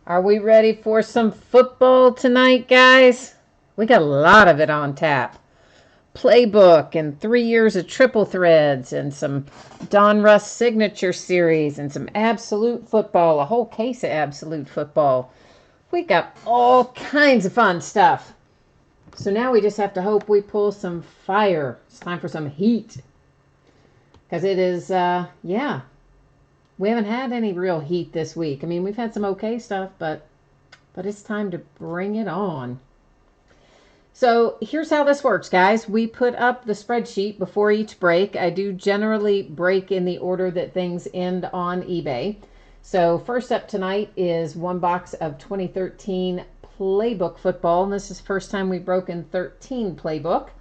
Are we ready for some football tonight, guys? We got a lot of it on tap. Playbook and 3 years of triple threads and some Don Russ signature series and some absolute football, a whole case of absolute football. We got all kinds of fun stuff. So now we just have to hope we pull some fire. It's time for some heat. Because it is, we haven't had any real heat this week. I mean, we've had some okay stuff, but it's time to bring it on. So here's how this works, guys. We put up the spreadsheet before each break. I do generally break in the order that things end on eBay. So first up tonight is one box of 2013 Playbook football. And this is the first time we've broken 13 Playbook.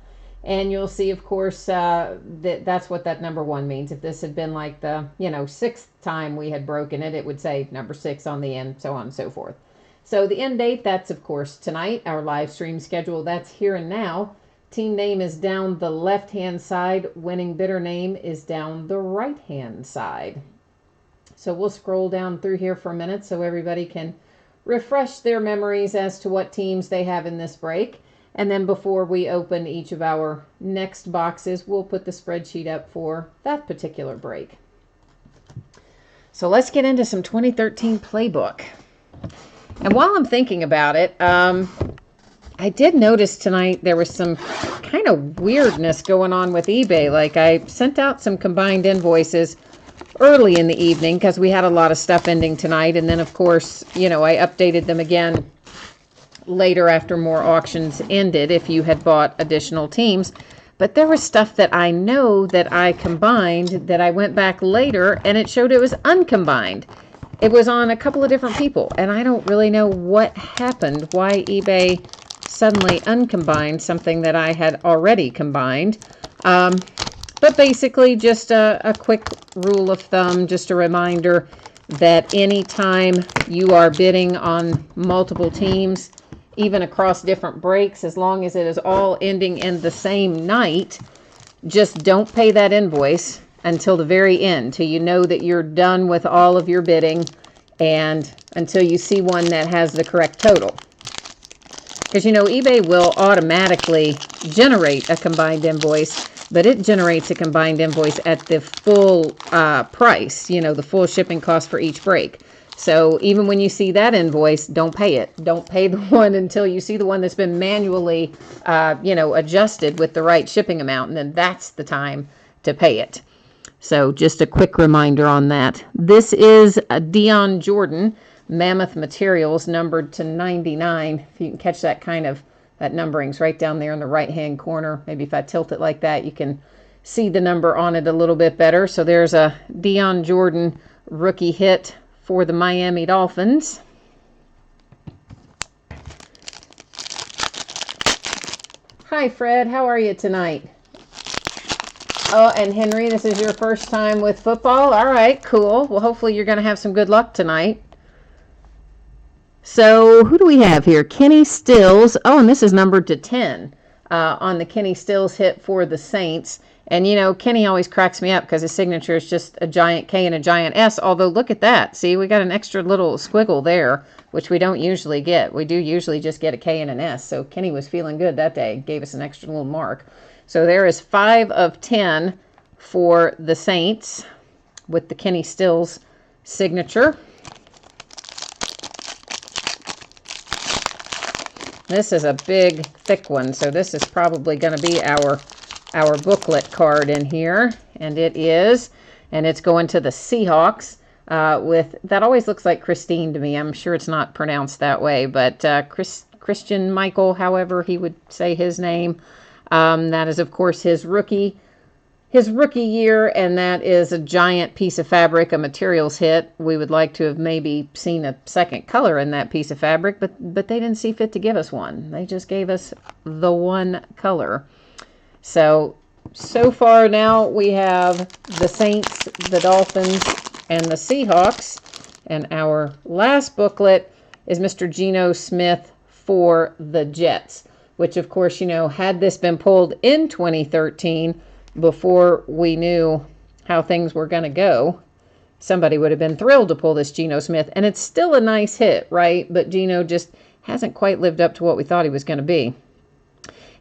And you'll see, of course, that's what that number 1 means. If this had been like the, 6th time we had broken it, it would say number 6 on the end, so on and so forth. So the end date, that's, of course, tonight. Our live stream schedule, that's here and now. Team name is down the left-hand side. Winning bidder name is down the right-hand side. So we'll scroll down through here for a minute so everybody can refresh their memories as to what teams they have in this break. And then before we open each of our next boxes, we'll put the spreadsheet up for that particular break. So let's get into some 2013 Playbook. And while I'm thinking about it, I did notice tonight there was some kind of weirdness going on with eBay. Like I sent out some combined invoices early in the evening because we had a lot of stuff ending tonight. And then, of course, I updated them again later after more auctions ended if you had bought additional teams. But there was stuff that I know that I combined that I went back later and it showed it was uncombined. It was on a couple of different people and I don't really know what happened, why eBay suddenly uncombined something that I had already combined. But basically just a quick rule of thumb, just a reminder that anytime you are bidding on multiple teams, even across different breaks, as long as it is all ending in the same night, just don't pay that invoice until the very end, till you know that you're done with all of your bidding and until you see one that has the correct total. Because, eBay will automatically generate a combined invoice, but it generates a combined invoice at the full price, the full shipping cost for each break. So even when you see that invoice, don't pay it. Don't pay the one until you see the one that's been manually, adjusted with the right shipping amount. And then that's the time to pay it. So just a quick reminder on that. This is Dion Jordan, Mammoth Materials, numbered to 99. If you can catch that that numbering's right down there in the right-hand corner. Maybe if I tilt it like that, you can see the number on it a little bit better. So there's a Dion Jordan rookie hit for the Miami Dolphins. Hi, Fred. How are you tonight? Oh, and Henry, this is your first time with football? All right, cool. Well, hopefully you're going to have some good luck tonight. So who do we have here? Kenny Stills. Oh, and this is numbered to 10 on the Kenny Stills hit for the Saints. And, Kenny always cracks me up because his signature is just a giant K and a giant S. Although, look at that. See, we got an extra little squiggle there, which we don't usually get. We do usually just get a K and an S. So Kenny was feeling good that day. Gave us an extra little mark. So there is 5 of 10 for the Saints with the Kenny Stills signature. This is a big, thick one. So this is probably going to be our booklet card in here, and it is, and it's going to the Seahawks with, that always looks like Christine to me. I'm sure it's not pronounced that way, but Christian Michael, however he would say his name. That is, of course, his rookie year, and that is a giant piece of fabric, a materials hit. We would like to have maybe seen a second color in that piece of fabric, but they didn't see fit to give us one. They just gave us the one color. So far now we have the Saints, the Dolphins, and the Seahawks. And our last booklet is Mr. Geno Smith for the Jets, which, of course, had this been pulled in 2013 before we knew how things were going to go, somebody would have been thrilled to pull this Geno Smith. And it's still a nice hit, right? But Geno just hasn't quite lived up to what we thought he was going to be.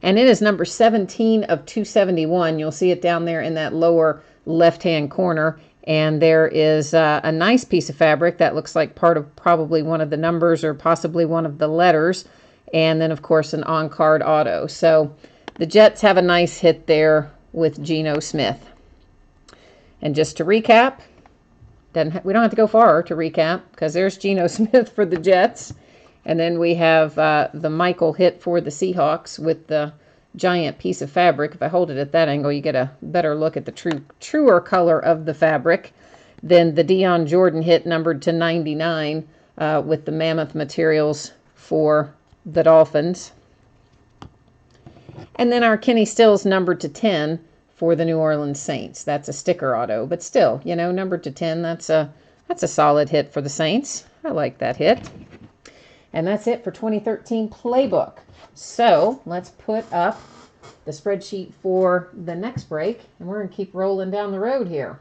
And it is number 17 of 271. You'll see it down there in that lower left-hand corner. And there is a nice piece of fabric that looks like part of probably one of the numbers or possibly one of the letters. And then, of course, an on-card auto. So the Jets have a nice hit there with Geno Smith. And just to recap, we don't have to go far to recap because there's Geno Smith for the Jets. And then we have the Michael hit for the Seahawks with the giant piece of fabric. If I hold it at that angle, you get a better look at the truer color of the fabric. Then the Dion Jordan hit numbered to 99 with the mammoth materials for the Dolphins. And then our Kenny Stills numbered to 10 for the New Orleans Saints. That's a sticker auto, but still, you know, numbered to 10, that's a solid hit for the Saints. I like that hit. And that's it for 2013 Playbook. So let's put up the spreadsheet for the next break, and we're going to keep rolling down the road here.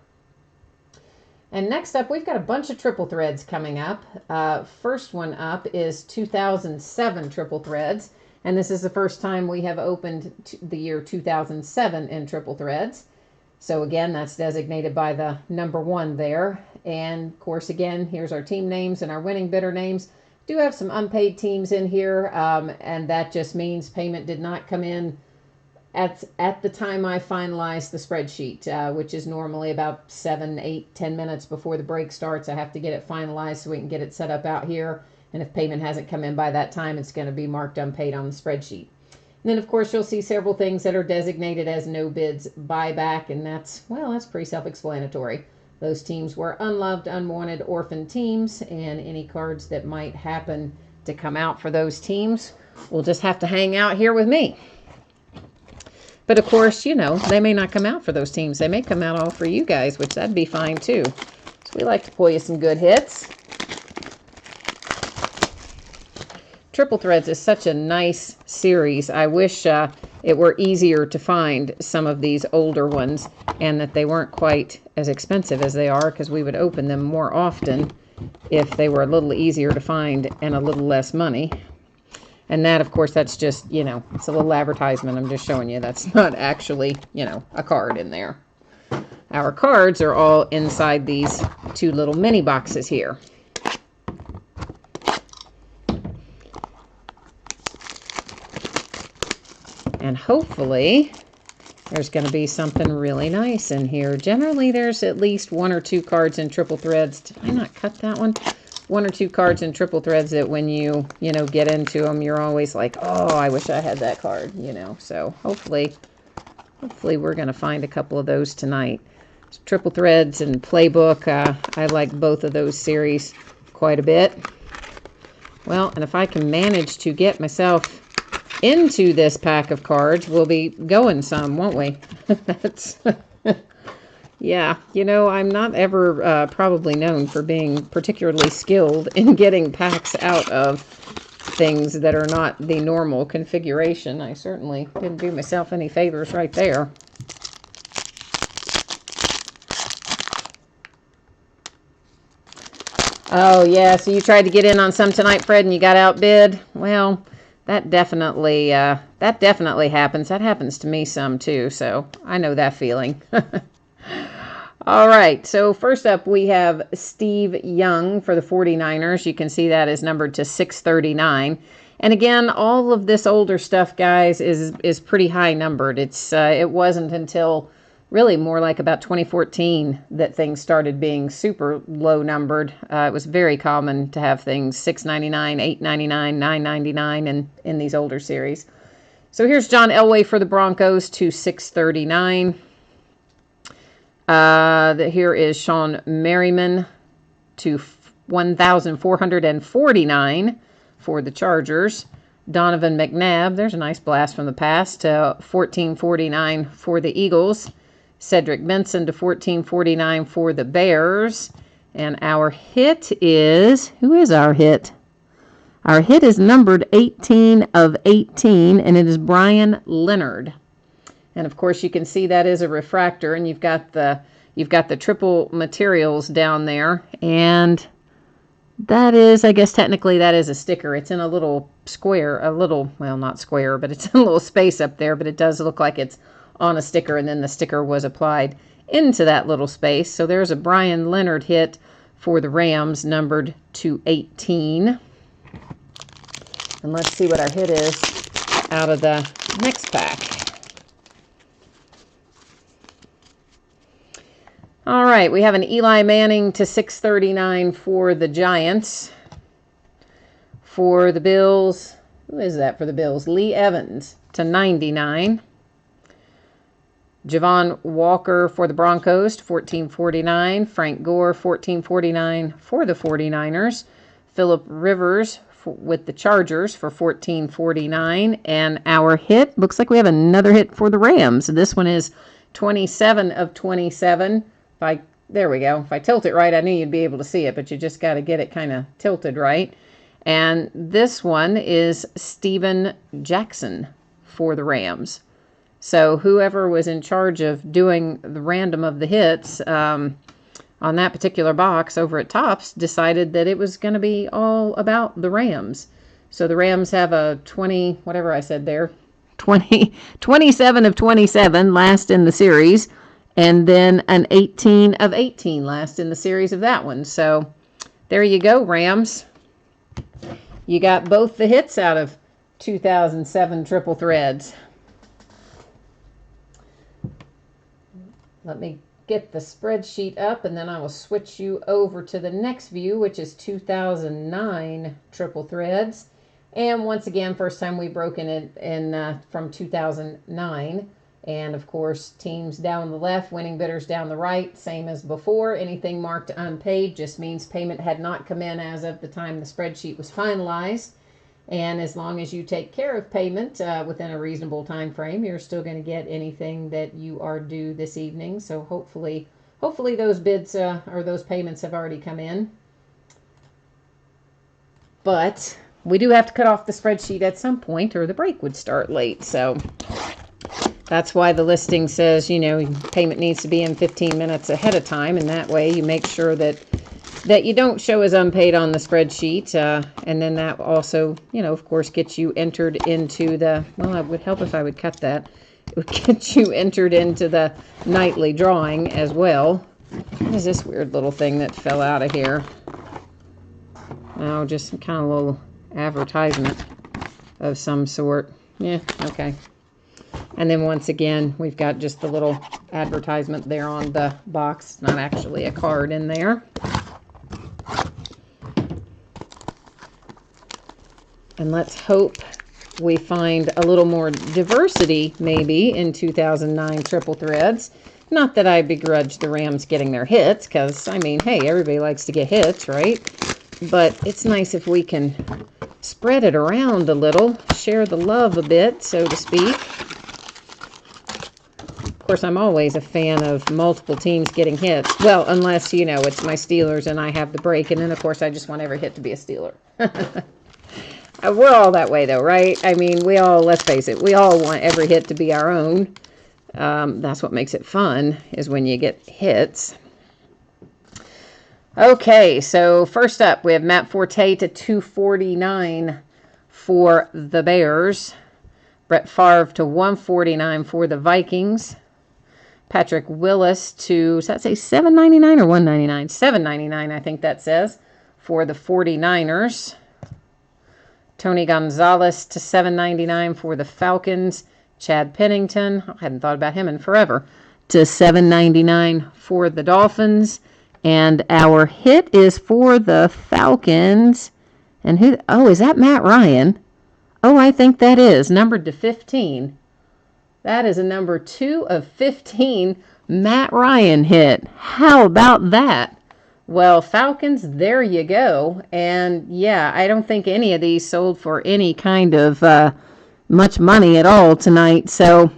And next up, we've got a bunch of triple threads coming up. First one up is 2007 triple threads, and this is the first time we have opened the year 2007 in triple threads. So again, that's designated by the number 1 there. And of course, again, here's our team names and our winning bidder names. Do have some unpaid teams in here, and that just means payment did not come in at the time I finalized the spreadsheet, which is normally about 7, 8, 10 minutes before the break starts. I have to get it finalized so we can get it set up out here, and if payment hasn't come in by that time, it's going to be marked unpaid on the spreadsheet. And then, of course, you'll see several things that are designated as no bids buyback, and that's pretty self-explanatory. Those teams were unloved, unwanted, orphan teams, and any cards that might happen to come out for those teams will just have to hang out here with me. But, of course, you know, they may not come out for those teams. They may come out all for you guys, which that'd be fine, too. So we like to pull you some good hits. Triple Threads is such a nice series. I wish it were easier to find some of these older ones and that they weren't quite as expensive as they are, because we would open them more often if they were a little easier to find and a little less money. And that, of course, that's just, you know, it's a little advertisement. I'm just showing you that's not actually, you know, a card in there. Our cards are all inside these 2 little mini boxes here. And hopefully there's going to be something really nice in here. Generally, there's at least 1 or 2 cards in triple threads. Did I not cut that one? 1 or 2 cards in triple threads that when you get into them, you're always like, oh, I wish I had that card, you know. So hopefully we're going to find a couple of those tonight. Triple threads and Playbook, I like both of those series quite a bit. Well, and if I can manage to get myself into this pack of cards, we'll be going some, won't we? That's yeah, you know, I'm not ever probably known for being particularly skilled in getting packs out of things that are not the normal configuration. I certainly didn't do myself any favors right there. Oh, yeah, so you tried to get in on some tonight, Fred, and you got outbid? Well, that definitely happens. That happens to me some, too, so I know that feeling. All right, so first up we have Steve Young for the 49ers. You can see that is numbered to 639. And again, all of this older stuff, guys, is pretty high numbered. It wasn't until really more like about 2014 that things started being super low numbered. It was very common to have things $6.99, $8.99, $9.99 in these older series. So here's John Elway for the Broncos to 639. Here is Sean Merriman to 1,449 for the Chargers. Donovan McNabb, there's a nice blast from the past, to 1,449 for the Eagles. Cedric Benson to 1,449 for the Bears. And our hit is, who is our hit? Our hit is numbered 18 of 18, and it is Brian Leonard. And of course, you can see that is a refractor, and you've got the you've got the triple materials down there, and that is, I guess technically that is a sticker. It's in a little square, well, not square, but it's in a little space up there, but it does look like it's on a sticker, and then the sticker was applied into that little space. So there's a Brian Leonard hit for the Rams, numbered to 18. And let's see what our hit is out of the next pack. All right, we have an Eli Manning to 639 for the Giants. For the Bills, who is that for the Bills? Lee Evans to 99. Javon Walker for the Broncos to 1449. Frank Gore 1449 for the 49ers. Phillip Rivers with the Chargers for 1449. And our hit, looks like we have another hit for the Rams. This one is 27 of 27. There we go. If I tilt it right, I knew you'd be able to see it, but you just got to get it kind of tilted right. And this one is Steven Jackson for the Rams. So whoever was in charge of doing the random of the hits on that particular box over at Topps decided that it was going to be all about the Rams. So the Rams have a 27 of 27 last in the series. And then an 18 of 18 last in the series of that one. So there you go, Rams. You got both the hits out of 2007 Triple Threads. Let me get the spreadsheet up, and then I will switch you over to the next view, which is 2009 Triple Threads. And once again, first time we've broken it in from 2009. And of course, teams down the left, winning bidders down the right, same as before. Anything marked unpaid just means payment had not come in as of the time the spreadsheet was finalized. And as long as you take care of payment within a reasonable time frame, you're still going to get anything that you are due this evening. So hopefully those bids or those payments have already come in. But we do have to cut off the spreadsheet at some point, or the break would start late. So that's why the listing says, payment needs to be in 15 minutes ahead of time, and that way you make sure that you don't show as unpaid on the spreadsheet, and then that also, of course, gets you entered into the, well, it would help if I would cut that. It would get you entered into the nightly drawing as well. What is this weird little thing that fell out of here? Oh, just some kind of little advertisement of some sort. Yeah, okay. And then once again, we've got just the little advertisement there on the box. Not actually a card in there. And let's hope we find a little more diversity maybe in 2009 Triple Threads. Not that I begrudge the Rams getting their hits, because, I mean, hey, everybody likes to get hits, right? But it's nice if we can spread it around a little, share the love a bit, so to speak. Of course, I'm always a fan of multiple teams getting hits. Well, unless, it's my Steelers and I have the break, and then, of course, I just want every hit to be a Steeler. We're all that way, though, right? I mean, let's face it, we all want every hit to be our own. That's what makes it fun, is when you get hits. Okay, so first up, we have Matt Forte to 249 for the Bears. Brett Favre to 149 for the Vikings. Patrick Willis to, does that say $7.99 or $1.99? $7.99, I think that says, for the 49ers. Tony Gonzalez to $7.99 for the Falcons. Chad Pennington, I hadn't thought about him in forever, to $7.99 for the Dolphins. And our hit is for the Falcons. And is that Matt Ryan? Oh, I think that is, numbered to 15. That is a number 2 of 15 Matt Ryan hit. How about that? Well, Falcons, there you go. And yeah, I don't think any of these sold for any kind of much money at all tonight. So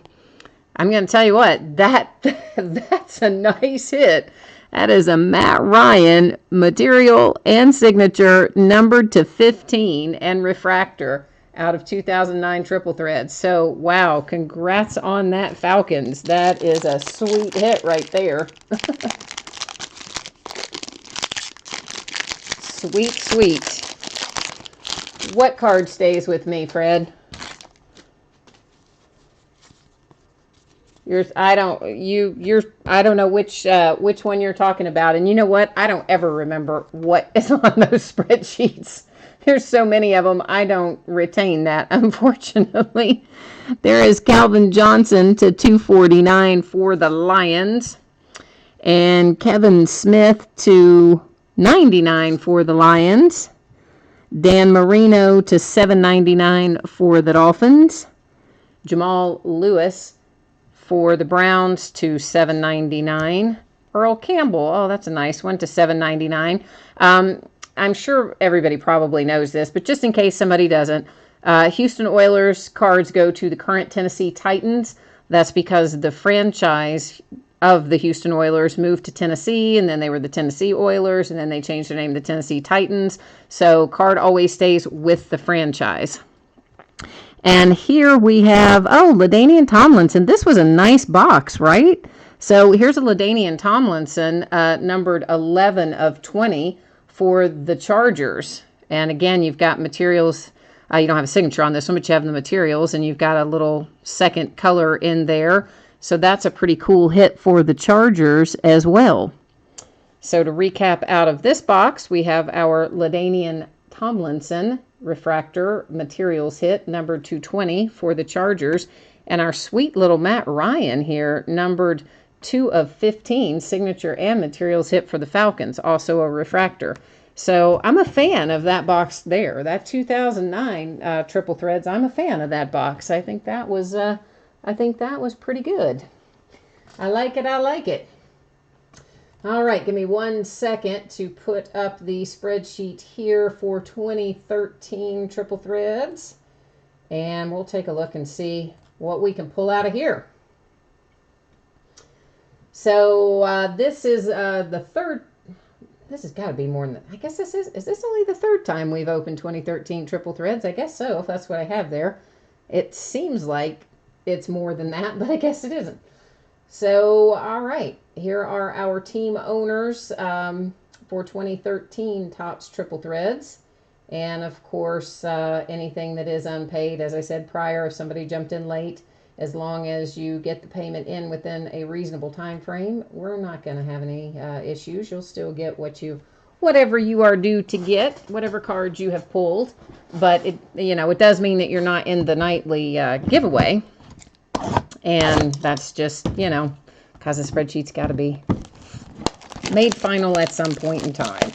I'm going to tell you what, that's a nice hit. That is a Matt Ryan material and signature numbered to 15 and refractor out of 2009 triple threads. So, wow, congrats on that, Falcons. That is a sweet hit right there. Sweet, sweet. What card stays with me, Fred? I don't know which one you're talking about. And you know what? I don't ever remember what is on those spreadsheets. There's so many of them. I don't retain that, unfortunately. There is Calvin Johnson to 249 for the Lions. And Kevin Smith to 99 for the Lions. Dan Marino to 799 for the Dolphins. Jamal Lewis for the Browns to $7.99. Earl Campbell, oh, that's a nice one, to $7.99. I'm sure everybody probably knows this, but just in case somebody doesn't, Houston Oilers cards go to the current Tennessee Titans. That's because the franchise of the Houston Oilers moved to Tennessee, and then they were the Tennessee Oilers, and then they changed their name to Tennessee Titans. So card always stays with the franchise. And here we have, LaDainian Tomlinson. This was a nice box, right? So here's a LaDainian Tomlinson, numbered 11 of 20 for the Chargers. And again, you've got materials. You don't have a signature on this one, but you have the materials, and you've got a little second color in there. So that's a pretty cool hit for the Chargers as well. So to recap out of this box, we have our LaDainian Tomlinson refractor materials hit, numbered 220 for the Chargers, and our sweet little Matt Ryan here, numbered 2 of 15, signature and materials hit for the Falcons, also a refractor. So I'm a fan of that box there. That 2009 triple threads, I'm a fan of that box. I think that was pretty good. I like it. I like it. All right, give me 1 second to put up the spreadsheet here for 2013 triple threads, and we'll take a look and see what we can pull out of here. So this is the third. This has got to be more than. I guess this is this only the third time we've opened 2013 triple threads? I guess so, if that's what I have there. It seems like it's more than that, but I guess it isn't. So, all right, here are our team owners for 2013 Topps Triple Threads. And, of course, anything that is unpaid, as I said prior, if somebody jumped in late, as long as you get the payment in within a reasonable time frame, we're not going to have any issues. You'll still get whatever you are due to get, whatever cards you have pulled. But, it does mean that you're not in the nightly giveaway. And that's just, because the spreadsheet's got to be made final at some point in time.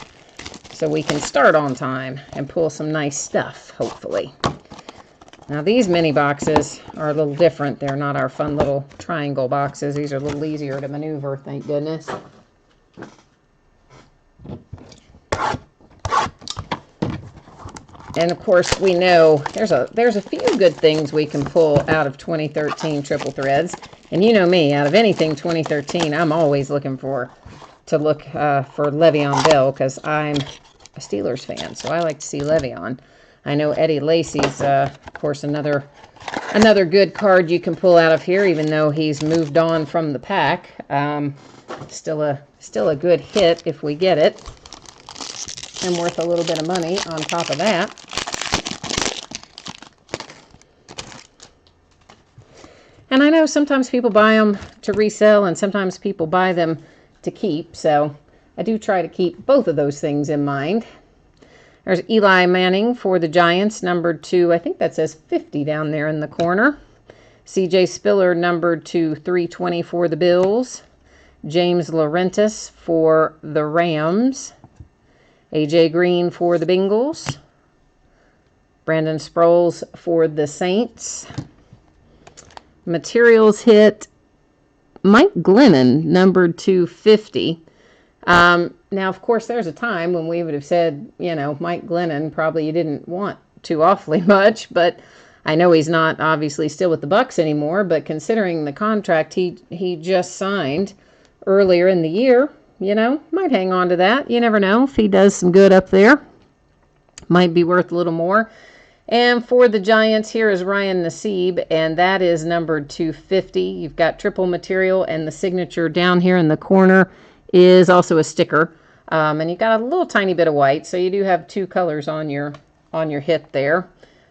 So we can start on time and pull some nice stuff, hopefully. Now, these mini boxes are a little different. They're not our fun little triangle boxes. These are a little easier to maneuver, thank goodness. And of course, we know there's a few good things we can pull out of 2013 triple threads. And you know me, out of anything 2013, I'm always looking for Le'Veon Bell, because I'm a Steelers fan, so I like to see Le'Veon. I know Eddie Lacy's, of course, another good card you can pull out of here, even though he's moved on from the pack. Still a good hit if we get it, and worth a little bit of money on top of that. And I know sometimes people buy them to resell, and sometimes people buy them to keep. So I do try to keep both of those things in mind. There's Eli Manning for the Giants, numbered 2. I think that says 50 down there in the corner. C.J. Spiller, numbered 2, 320 for the Bills. James Laurentis for the Rams. A.J. Green for the Bengals. Brandon Sproles for the Saints. Materials hit Mike Glennon, numbered 250. Now, of course, there's a time when we would have said, Mike Glennon, probably you didn't want too awfully much, but I know he's not obviously still with the Bucs anymore, but considering the contract he just signed earlier in the year, might hang on to that. You never know if he does some good up there. Might be worth a little more. And for the Giants, here is Ryan Nassib, and that is numbered 250. You've got triple material, and the signature down here in the corner is also a sticker. And you've got a little tiny bit of white, so you do have two colors on your hit there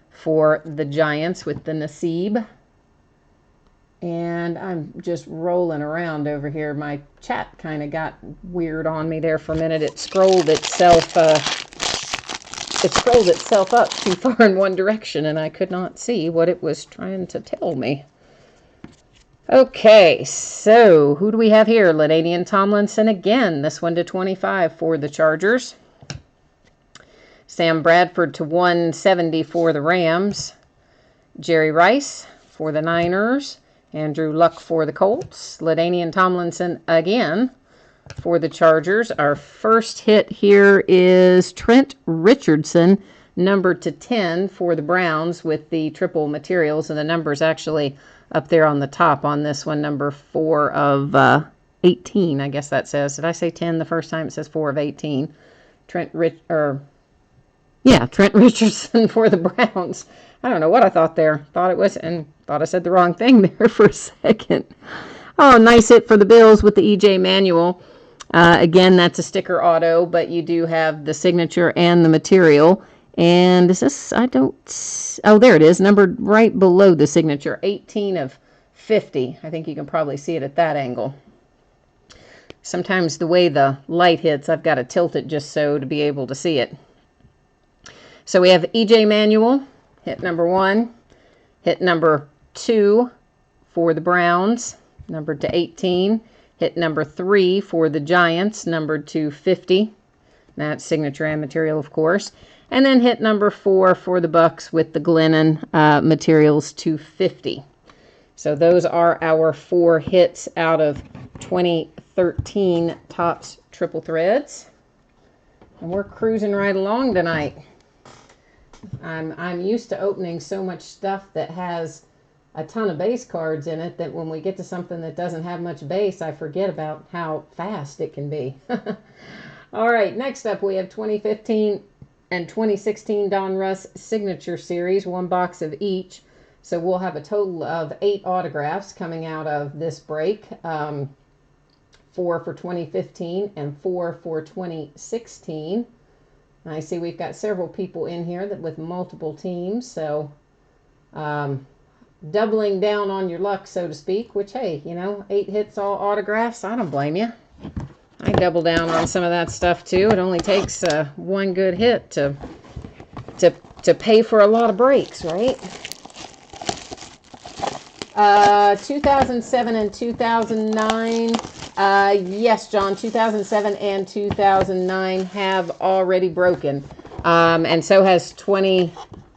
for the Giants with the Nassib. And I'm just rolling around over here. My chat kind of got weird on me there for a minute. It scrolled itself up too far in one direction, and I could not see what it was trying to tell me. Okay, so who do we have here? LaDainian Tomlinson again. This one to 25 for the Chargers. Sam Bradford to 170 for the Rams. Jerry Rice for the Niners. Andrew Luck for the Colts. LaDainian Tomlinson again for the Chargers. Our first hit here is Trent Richardson, numbered to 10 for the Browns with the triple materials. And the number's actually up there on the top on this one, number 4 of 18, I guess that says. Did I say 10 the first time? It says 4 of 18. Trent Richardson for the Browns. I don't know what I thought there. Thought I said the wrong thing there for a second. Oh, nice hit for the Bills with the E.J. Manuel. Again, that's a sticker auto, but you do have the signature and the material. And is this, oh, there it is, numbered right below the signature, 18 of 50. I think you can probably see it at that angle. Sometimes the way the light hits, I've got to tilt it just so to be able to see it. So we have E.J. Manuel, hit number 1, hit number 2 for the Browns, numbered to 18, hit number 3 for the Giants, numbered to 50. That's signature and material, of course. And then hit number 4 for the Bucks with the Glennon materials to 50. So those are our 4 hits out of 2013 Topps Triple Threads. And we're cruising right along tonight. I'm used to opening so much stuff that has a ton of base cards in it that when we get to something that doesn't have much base, I forget about how fast it can be. All right, next up we have 2015 and 2016 Donruss Signature Series, 1 box of each. So we'll have a total of 8 autographs coming out of this break. 4 for 2015 and 4 for 2016. I see we've got several people in here that with multiple teams, so doubling down on your luck, so to speak, which, hey, 8 hits, all autographs, I don't blame you. I double down on some of that stuff, too. It only takes 1 good hit to pay for a lot of breaks, right? 2007 and 2009. Yes, John, 2007 and 2009 have already broken. And so has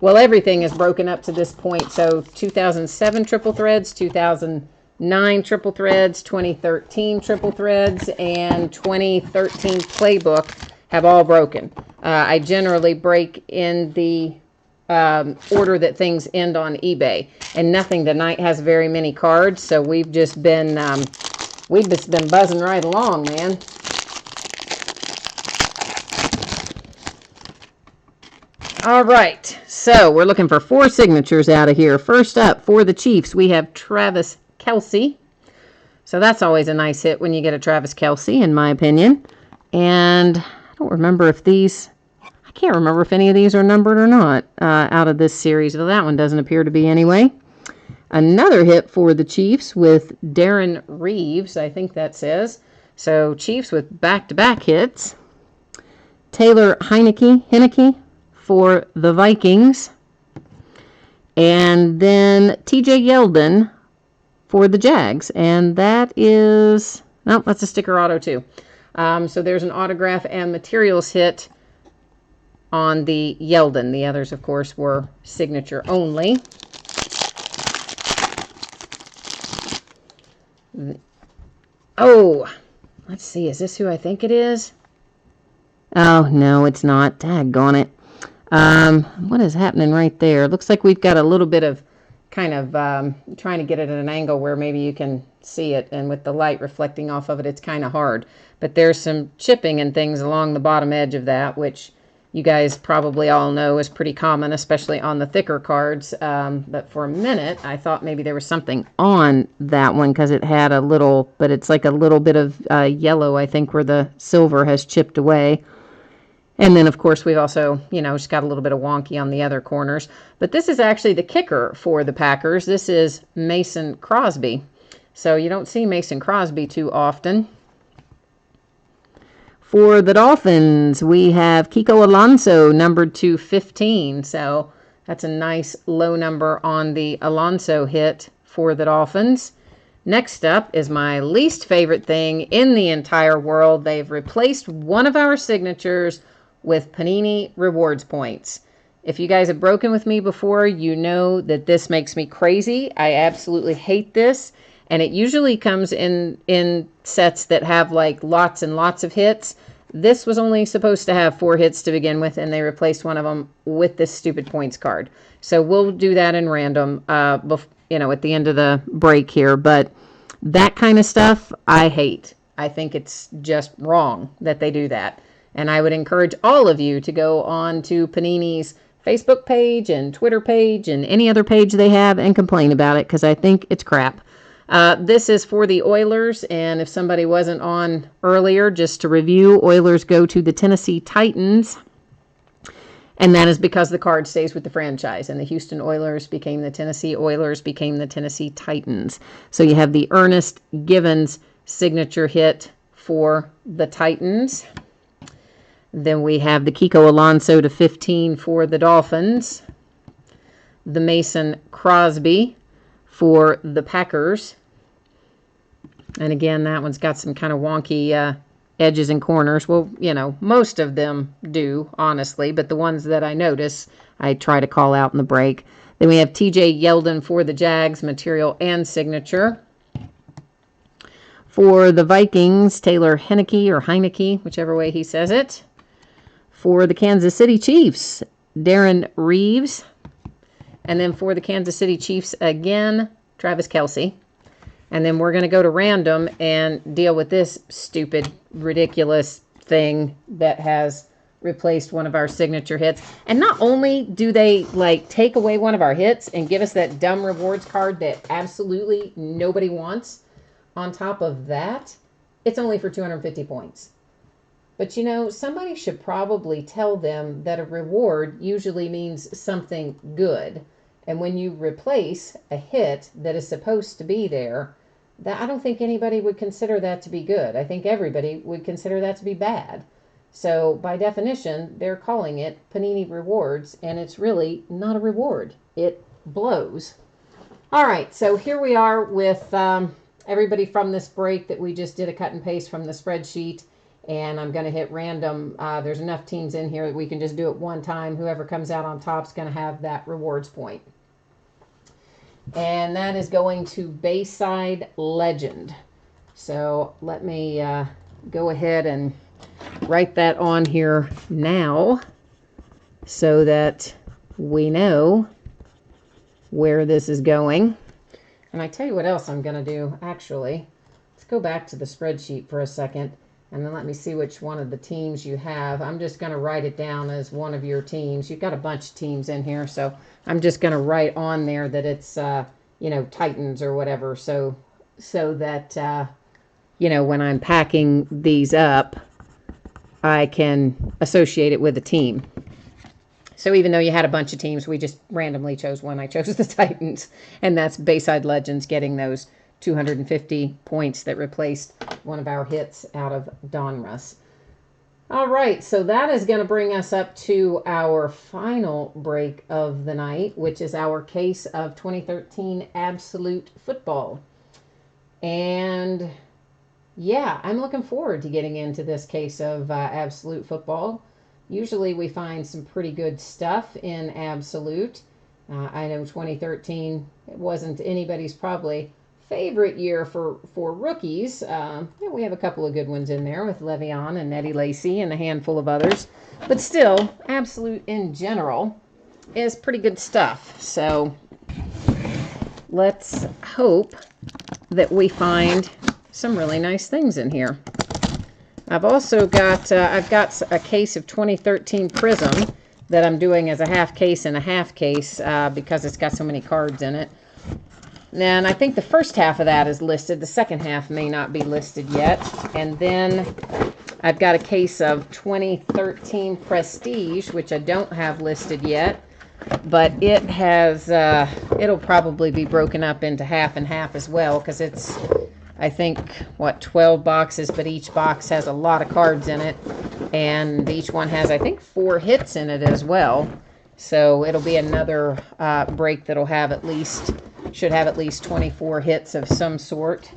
everything is broken up to this point. So 2007 Triple Threads, 2009 Triple Threads, 2013 Triple Threads, and 2013 Playbook have all broken. I generally break in the order that things end on eBay. And nothing tonight has very many cards, so we've just been buzzing right along, man. All right, so we're looking for 4 signatures out of here. First up, for the Chiefs, we have Travis Kelce. So that's always a nice hit when you get a Travis Kelce, in my opinion. And I don't remember if I can't remember if any of these are numbered or not out of this series. Well, that one doesn't appear to be anyway. Another hit for the Chiefs with Darren Reeves, I think that says. So Chiefs with back-to-back hits. Taylor Heineke for the Vikings. And then TJ Yeldon for the Jags. And that is, no, that's a sticker auto too. So there's an autograph and materials hit on the Yeldon. The others, of course, were signature only. Oh, let's see. Is this who I think it is? Oh, no, it's not. Daggone it. What is happening right there? Looks like we've got a little bit of kind of trying to get it at an angle where maybe you can see it. And with the light reflecting off of it, it's kind of hard. But there's some chipping and things along the bottom edge of that, which you guys probably all know is pretty common, especially on the thicker cards. But for a minute, I thought maybe there was something on that one because it had a little, but it's like a little bit of yellow, I think, where the silver has chipped away. And then, of course, we've also, just got a little bit of wonky on the other corners. But this is actually the kicker for the Packers. This is Mason Crosby. So you don't see Mason Crosby too often. For the Dolphins, we have Kiko Alonso, numbered to 15. So that's a nice low number on the Alonso hit for the Dolphins. Next up is my least favorite thing in the entire world. They've replaced one of our signatures with Panini Rewards points. If you guys have broken with me before, you know that this makes me crazy. I absolutely hate this. And it usually comes in sets that have like lots and lots of hits. This was only supposed to have 4 hits to begin with, and they replaced one of them with this stupid points card. So we'll do that in random, at the end of the break here. But that kind of stuff, I hate. I think it's just wrong that they do that. And I would encourage all of you to go on to Panini's Facebook page and Twitter page and any other page they have and complain about it, because I think it's crap. This is for the Oilers, and if somebody wasn't on earlier, just to review, Oilers go to the Tennessee Titans, and that is because the card stays with the franchise, and the Houston Oilers became the Tennessee Oilers, became the Tennessee Titans. So you have the Ernest Givens signature hit for the Titans. Then we have the Kiko Alonso to 15 for the Dolphins. The Mason Crosby for the Packers. And again, that one's got some kind of wonky edges and corners. Well, most of them do, honestly, but the ones that I notice, I try to call out in the break. Then we have TJ Yeldon for the Jags, material and signature. For the Vikings, Taylor Heineke, whichever way he says it. For the Kansas City Chiefs, Darren Reeves. And then for the Kansas City Chiefs again, Travis Kelce. And then we're going to go to random and deal with this stupid, ridiculous thing that has replaced one of our signature hits. And not only do they take away one of our hits and give us that dumb rewards card that absolutely nobody wants, on top of that, it's only for 250 points. But somebody should probably tell them that a reward usually means something good. And when you replace a hit that is supposed to be there, I don't think anybody would consider that to be good. I think everybody would consider that to be bad. So by definition, they're calling it Panini Rewards, and it's really not a reward. It blows. All right, so here we are with everybody from this break that we just did a cut and paste from the spreadsheet. And I'm going to hit random. There's enough teams in here that we can just do it one time. Whoever comes out on top is going to have that rewards point. And that is going to Bayside Legend. So let me go ahead and write that on here now so that we know where this is going. And I tell you what else I'm going to do, actually. Let's go back to the spreadsheet for a second. And then let me see which one of the teams you have. I'm just going to write it down as one of your teams. You've got a bunch of teams in here, so I'm just going to write on there that it's, Titans or whatever, so that, when I'm packing these up, I can associate it with a team. So even though you had a bunch of teams, we just randomly chose one. I chose the Titans, and that's Bayside Legends getting those 250 points that replaced one of our hits out of Donruss. All right, so that is going to bring us up to our final break of the night, which is our case of 2013 Absolute Football. And yeah, I'm looking forward to getting into this case of Absolute Football. Usually we find some pretty good stuff in Absolute. I know 2013, it wasn't anybody's probably favorite year for rookies. We have a couple of good ones in there with Le'Veon and Eddie Lacy and a handful of others. But still, Absolute in general is pretty good stuff. So let's hope that we find some really nice things in here. I've also got, I've got a case of 2013 Prism that I'm doing as a half case and a half case because it's got so many cards in it. And I think the first half of that is listed. The second half may not be listed yet. And then I've got a case of 2013 Prestige, which I don't have listed yet. But it has, it'll probably be broken up into half and half as well, because it's, I think, what, 12 boxes, but each box has a lot of cards in it. And each one has, I think, 4 hits in it as well. So it'll be another break that'll have at least, should have at least 24 hits of some sort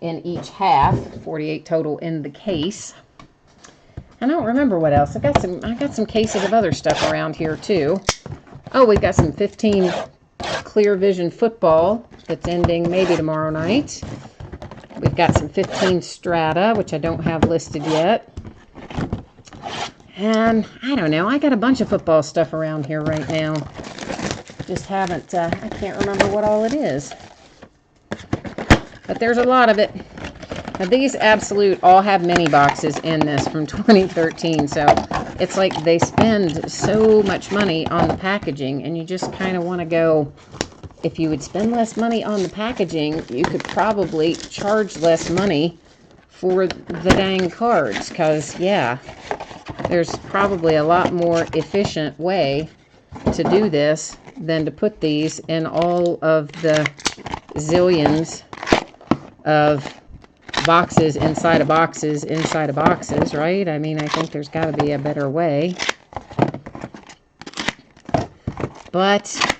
in each half. 48 total in the case. I don't remember what else. I got some cases of other stuff around here too. Oh, we've got some 15 Clear Vision football that's ending maybe tomorrow night. We've got some 15 Strata, which I don't have listed yet. And I don't know, I got a bunch of football stuff around here right now. Just haven't, I can't remember what all it is. But there's a lot of it. Now these Absolute all have mini boxes in this from 2013, so it's like they spend so much money on the packaging, and you just kind of want to go, if you would spend less money on the packaging, you could probably charge less money for the dang cards, because, yeah, there's probably a lot more efficient way to do this than to put these in all of the zillions of boxes inside of boxes inside of boxes, right? I mean, I think there's got to be a better way. But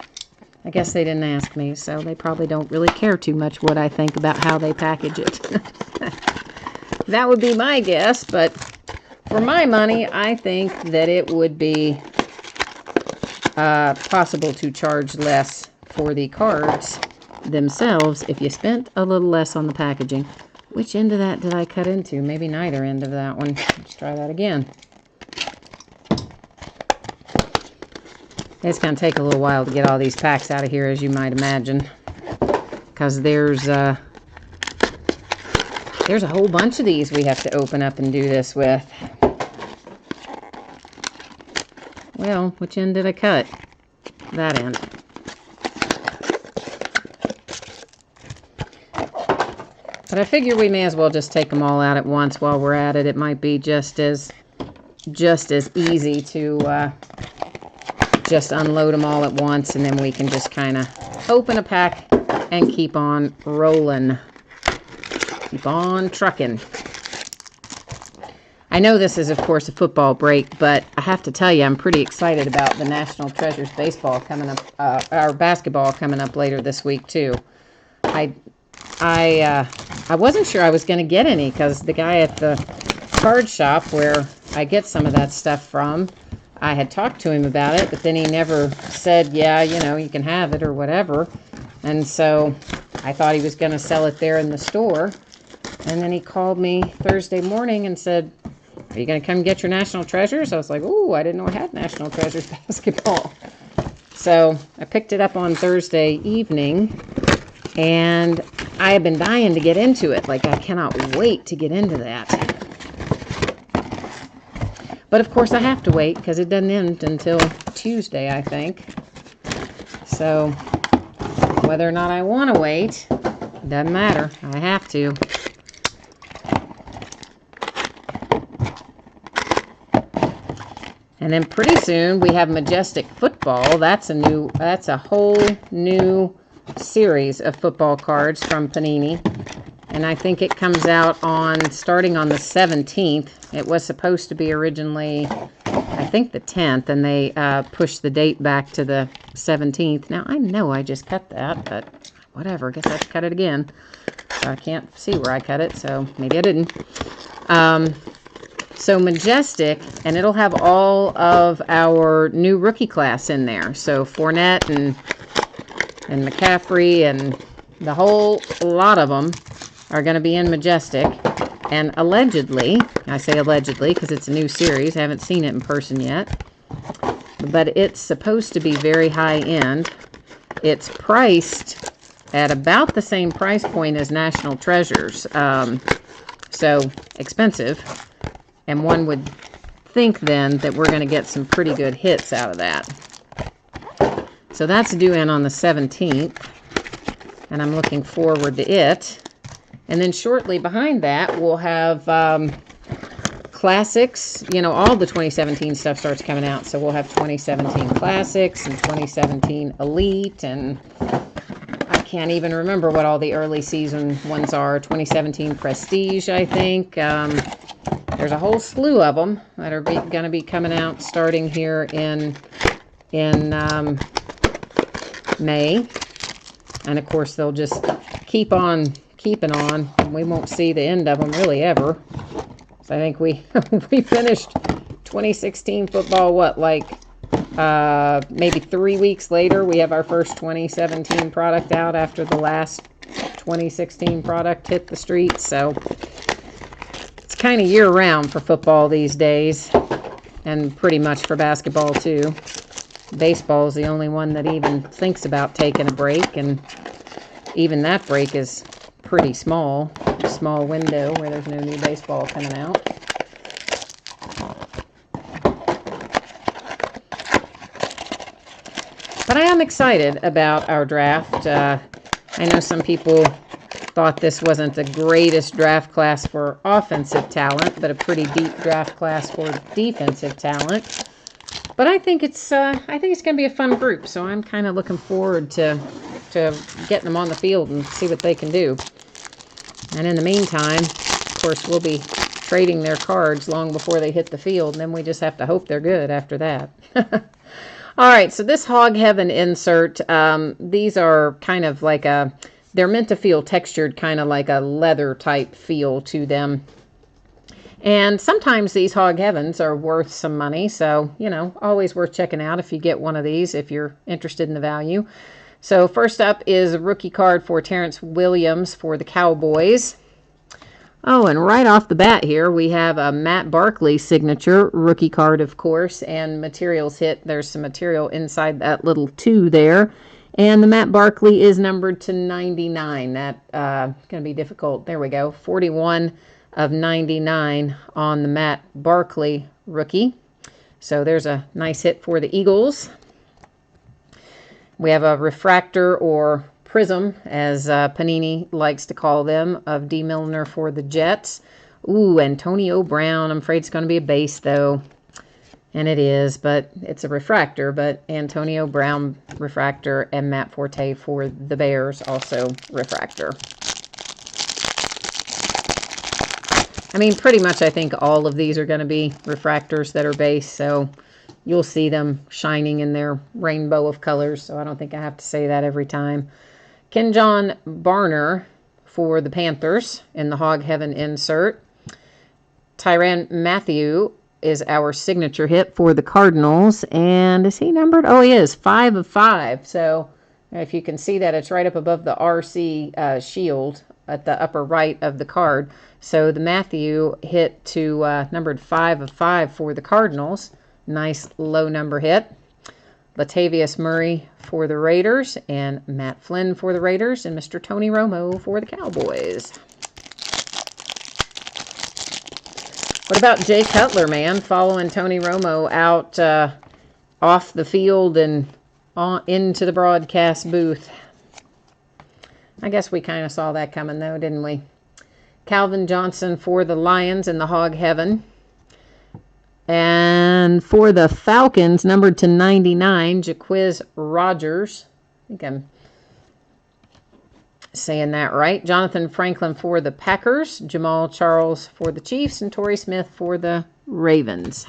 I guess they didn't ask me, so they probably don't really care too much what I think about how they package it. That would be my guess, but for my money, I think that it would be possible to charge less for the cards themselves if you spent a little less on the packaging. Which end of that did I cut into? Maybe neither end of that one. Let's try that again. It's going to take a little while to get all these packs out of here, as you might imagine. Because there's a whole bunch of these we have to open up and do this with. Well, which end did I cut? That end. But I figure we may as well just take them all out at once while we're at it. It might be just as easy to just unload them all at once, and then we can just kind of open a pack and keep on rolling. Keep on trucking. I know this is, of course, a football break, but I have to tell you, I'm pretty excited about the National Treasures baseball coming up, or basketball coming up later this week, too. I wasn't sure I was going to get any, because the guy at the card shop where I get some of that stuff from, I had talked to him about it, but then he never said, yeah, you know, you can have it or whatever. And so I thought he was going to sell it there in the store. And then he called me Thursday morning and said, are you going to come get your National Treasures? I was like, ooh, I didn't know I had National Treasures basketball. So I picked it up on Thursday evening, and I have been dying to get into it. Like, I cannot wait to get into that. But, of course, I have to wait because it doesn't end until Tuesday, I think. So, whether or not I want to wait, doesn't matter. I have to. And then pretty soon we have Majestic Football. That's a whole new series of football cards from Panini. And I think it comes out starting on the 17th. It was supposed to be originally, I think, the 10th, and they pushed the date back to the 17th. Now, I know I just cut that, but whatever. I guess I have to cut it again. So I can't see where I cut it, so maybe I didn't. So Majestic, and it'll have all of our new rookie class in there. So Fournette and McCaffrey and the whole lot of them are going to be in Majestic. And allegedly, I say allegedly because it's a new series, I haven't seen it in person yet, but it's supposed to be very high end. It's priced at about the same price point as National Treasures, so expensive. And one would think then that we're going to get some pretty good hits out of that. So that's due in on the 17th, and I'm looking forward to it. And then shortly behind that, we'll have classics. You know, all the 2017 stuff starts coming out, so we'll have 2017 classics and 2017 elite, and I can't even remember what all the early season ones are. 2017 prestige, I think. There's a whole slew of them that are going to be coming out starting here in May. And of course, they'll just keep on keeping on. We won't see the end of them really ever. So I think we we finished 2016 football, what, like maybe 3 weeks later, we have our first 2017 product out after the last 2016 product hit the streets. So it's kind of year-round for football these days, and pretty much for basketball too. Baseball is the only one that even thinks about taking a break, and even that break is pretty small window where there's no new baseball coming out. But I am excited about our draft. I know some people thought this wasn't the greatest draft class for offensive talent, but a pretty deep draft class for defensive talent. But I think it's going to be a fun group, so I'm kind of looking forward to getting them on the field and see what they can do. And in the meantime, of course, we'll be trading their cards long before they hit the field, and then we just have to hope they're good after that. All right, so this Hog Heaven insert, these are kind of like they're meant to feel textured, kind of like a leather type feel to them. And sometimes these Hog Heavens are worth some money, so, you know, always worth checking out if you get one of these, if you're interested in the value. So first up is a rookie card for Terrence Williams for the Cowboys. Oh, and right off the bat here, we have a Matt Barkley signature rookie card, of course, and materials hit. There's some material inside that little 2 there. And the Matt Barkley is numbered to 99. That's going to be difficult. There we go. 41 of 99 on the Matt Barkley rookie. So there's a nice hit for the Eagles. We have a refractor or prism, as Panini likes to call them, of D. Milliner for the Jets. Ooh, Antonio Brown. I'm afraid it's going to be a base, though. And it is, but it's a refractor. But Antonio Brown refractor and Matt Forte for the Bears, also refractor. I mean, pretty much I think all of these are going to be refractors that are base, so you'll see them shining in their rainbow of colors, so I don't think I have to say that every time. Kenjon Barner for the Panthers in the Hog Heaven insert. Tyrann Mathieu is our signature hit for the Cardinals, and is he numbered? Oh, he is, 5 of 5. So if you can see that, it's right up above the RC shield at the upper right of the card. So the Mathieu hit to numbered 5 of 5 for the Cardinals. Nice low number hit. Latavius Murray for the Raiders, and Matt Flynn for the Raiders, and Mr. Tony Romo for the Cowboys. What about Jay Cutler, man? Following Tony Romo out off the field and into the broadcast booth. I guess we kind of saw that coming, though, didn't we? Calvin Johnson for the Lions in the Hog Heaven. And for the Falcons, numbered to 99, Jaquiz Rogers. I think I'm saying that right. Jonathan Franklin for the Packers. Jamal Charles for the Chiefs. And Torrey Smith for the Ravens.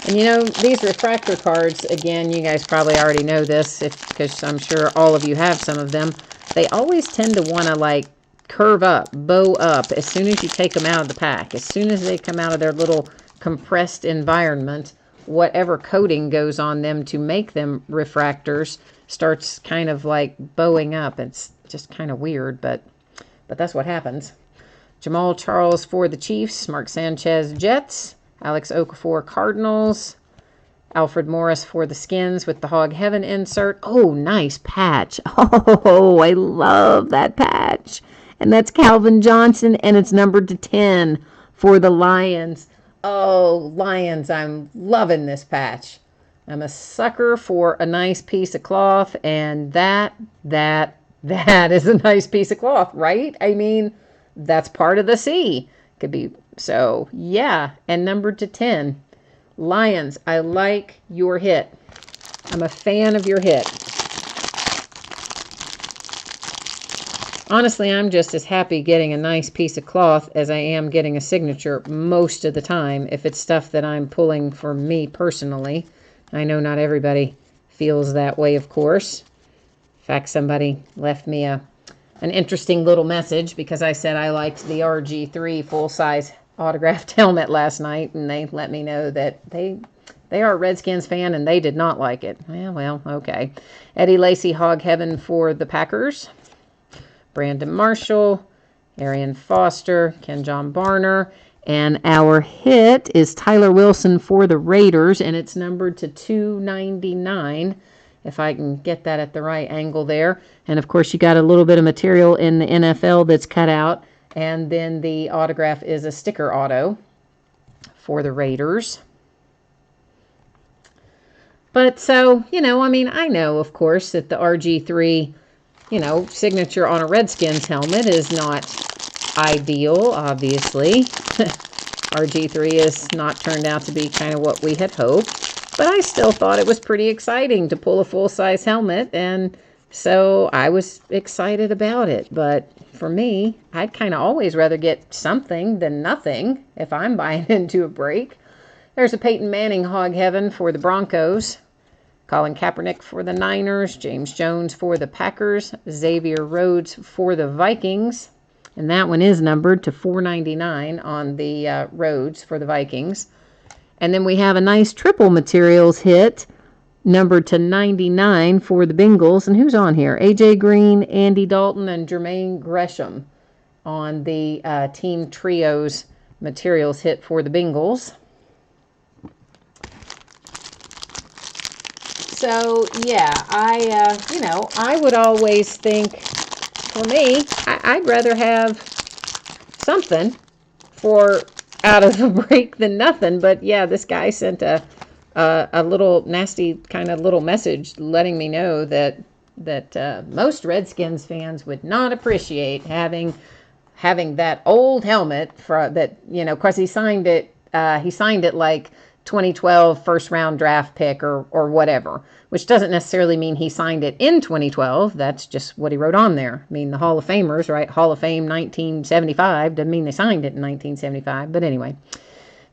And, you know, these refractor cards, again, you guys probably already know this because I'm sure all of you have some of them. They always tend to want to, like, curve up, bow up as soon as you take them out of the pack. As soon as they come out of their little compressed environment, whatever coating goes on them to make them refractors starts kind of like bowing up. It's just kind of weird, but that's what happens. Jamal Charles for the Chiefs, Mark Sanchez Jets, Alex Okafor Cardinals, Alfred Morris for the Skins with the Hog Heaven insert. Oh, nice patch. Oh, I love that patch. And that's Calvin Johnson, and it's numbered to 10 for the Lions. Oh, Lions, I'm loving this patch. I'm a sucker for a nice piece of cloth, and that is a nice piece of cloth, right? I mean, that's part of the C. Could be, so yeah, and numbered to 10. Lions, I like your hit. I'm a fan of your hit. Honestly, I'm just as happy getting a nice piece of cloth as I am getting a signature most of the time, if it's stuff that I'm pulling for me personally. I know not everybody feels that way, of course. In fact, somebody left me an interesting little message because I said I liked the RG3 full-size autographed helmet last night, and they let me know that they are a Redskins fan and they did not like it. Well, okay. Eddie Lacy, Hog Heaven for the Packers. Brandon Marshall, Arian Foster, Ken John Barner, and our hit is Tyler Wilson for the Raiders, and it's numbered to 299, if I can get that at the right angle there. And of course, you got a little bit of material in the NFL that's cut out, and then the autograph is a sticker auto for the Raiders. But so, I mean, I know, of course, that the RG3 signature on a Redskins helmet is not ideal, obviously. RG3 is not turned out to be kind of what we had hoped, but I still thought it was pretty exciting to pull a full-size helmet, and so I was excited about it. But for me, I'd kind of always rather get something than nothing if I'm buying into a break. There's a Peyton Manning Hog Heaven for the Broncos. Colin Kaepernick for the Niners, James Jones for the Packers, Xavier Rhodes for the Vikings, and that one is numbered to 499 on the Rhodes for the Vikings. And then we have a nice triple materials hit, numbered to 99 for the Bengals. And who's on here? AJ Green, Andy Dalton, and Jermaine Gresham on the Team Trios materials hit for the Bengals. So, yeah, I would always think, for me, I'd rather have something for out of a break than nothing. But, yeah, this guy sent a little nasty kind of little message letting me know that most Redskins fans would not appreciate having that old helmet for that, of course he signed it like 2012 first round draft pick or whatever, which doesn't necessarily mean he signed it in 2012. That's just what he wrote on there. I mean, the Hall of Famers, right? Hall of Fame 1975 doesn't mean they signed it in 1975. But anyway,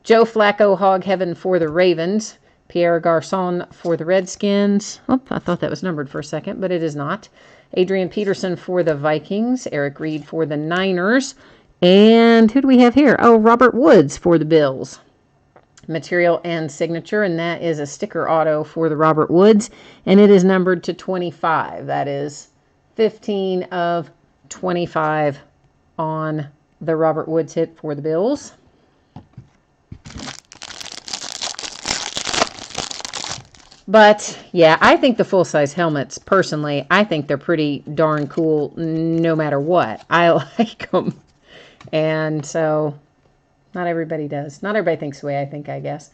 Joe Flacco, Hog Heaven for the Ravens. Pierre Garçon for the Redskins. Oh, I thought that was numbered for a second, but it is not. Adrian Peterson for the Vikings. Eric Reed for the Niners. And who do we have here? Oh, Robert Woods for the Bills. Material and signature, and that is a sticker auto for the Robert Woods, and it is numbered to 25. That is 15 of 25 on the Robert Woods hit for the Bills. But yeah, I think the full-size helmets, personally, I think they're pretty darn cool no matter what. I like them. And so not everybody does. Not everybody thinks the way I think, I guess.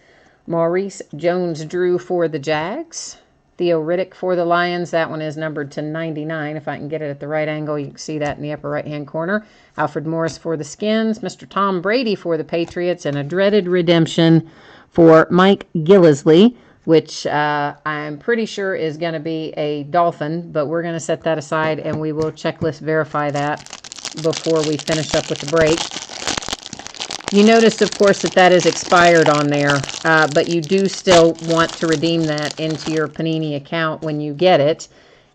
Maurice Jones-Drew for the Jags. Theo Riddick for the Lions. That one is numbered to 99. If I can get it at the right angle, you can see that in the upper right-hand corner. Alfred Morris for the Skins. Mr. Tom Brady for the Patriots. And a dreaded redemption for Mike Gillislee, which I'm pretty sure is going to be a Dolphin. But we're going to set that aside, and we will checklist verify that before we finish up with the break. You notice, of course, that is expired on there, but you do still want to redeem that into your Panini account when you get it.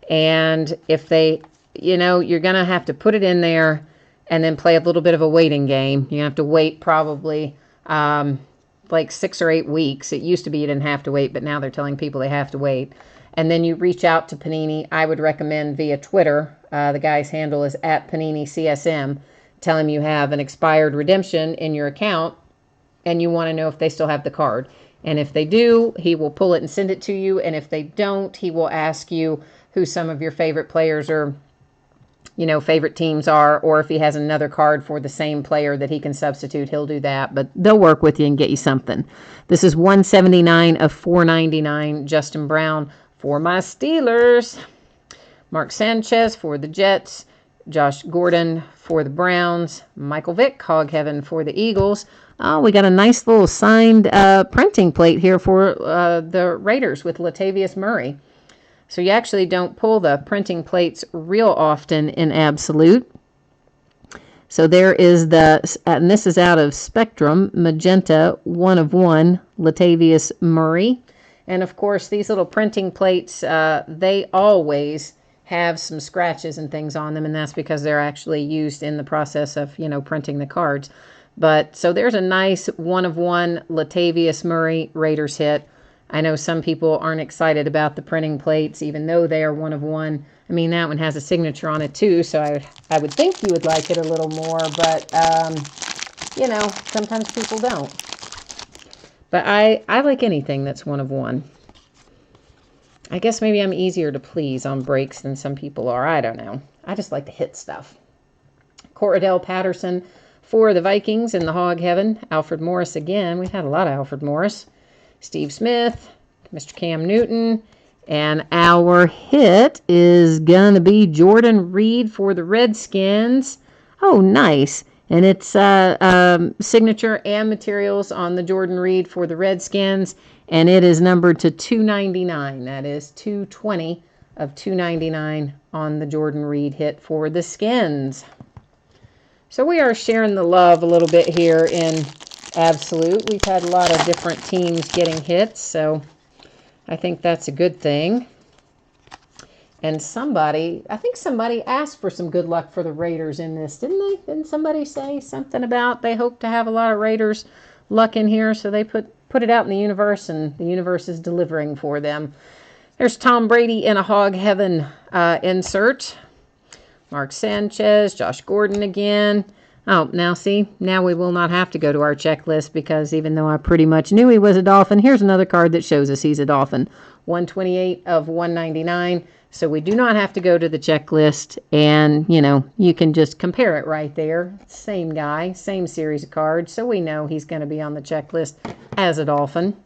And if they, you're going to have to put it in there and then play a little bit of a waiting game. You have to wait probably like 6 or 8 weeks. It used to be you didn't have to wait, but now they're telling people they have to wait. And then you reach out to Panini. I would recommend via Twitter. The guy's handle is @PaniniCSM. Tell him you have an expired redemption in your account and you want to know if they still have the card. And if they do, he will pull it and send it to you. And if they don't, he will ask you who some of your favorite players are favorite teams are, or if he has another card for the same player that he can substitute, he'll do that. But they'll work with you and get you something. This is 179 of 499. Justin Brown for my Steelers. Mark Sanchez for the Jets. Josh Gordon for the Browns. Michael Vick, Hog Heaven for the Eagles. Oh, we got a nice little signed printing plate here for the Raiders with Latavius Murray. So you actually don't pull the printing plates real often in Absolute. So there is and this is out of Spectrum, Magenta, 1 of 1, Latavius Murray. And of course, these little printing plates, they always have some scratches and things on them, and that's because they're actually used in the process of, printing the cards. But so there's a nice 1 of 1 Latavius Murray Raiders hit. I know some people aren't excited about the printing plates, even though they are 1 of 1. I mean, that one has a signature on it too, so I would think you would like it a little more, but, sometimes people don't. But I like anything that's 1 of 1. I guess maybe I'm easier to please on breaks than some people are. I don't know. I just like to hit stuff. Cordell Patterson for the Vikings in the Hog Heaven. Alfred Morris again. We've had a lot of Alfred Morris. Steve Smith, Mr. Cam Newton, and our hit is going to be Jordan Reed for the Redskins. Oh, nice. And it's signature and materials on the Jordan Reed for the Redskins, and it is numbered to 299. That is 220 of 299 on the Jordan Reed hit for the Skins. So we are sharing the love a little bit here in Absolute. We've had a lot of different teams getting hits, so I think that's a good thing. And I think somebody asked for some good luck for the Raiders in this, didn't they? Didn't somebody say something about they hope to have a lot of Raiders luck in here, so they put it out in the universe, and the universe is delivering for them. There's Tom Brady in a Hog Heaven insert. Mark Sanchez, Josh Gordon again. Oh, now we will not have to go to our checklist, because even though I pretty much knew he was a Dolphin, here's another card that shows us he's a Dolphin. 128 of 199. So we do not have to go to the checklist, and, you can just compare it right there. Same guy, same series of cards, so we know he's going to be on the checklist as a Dolphin.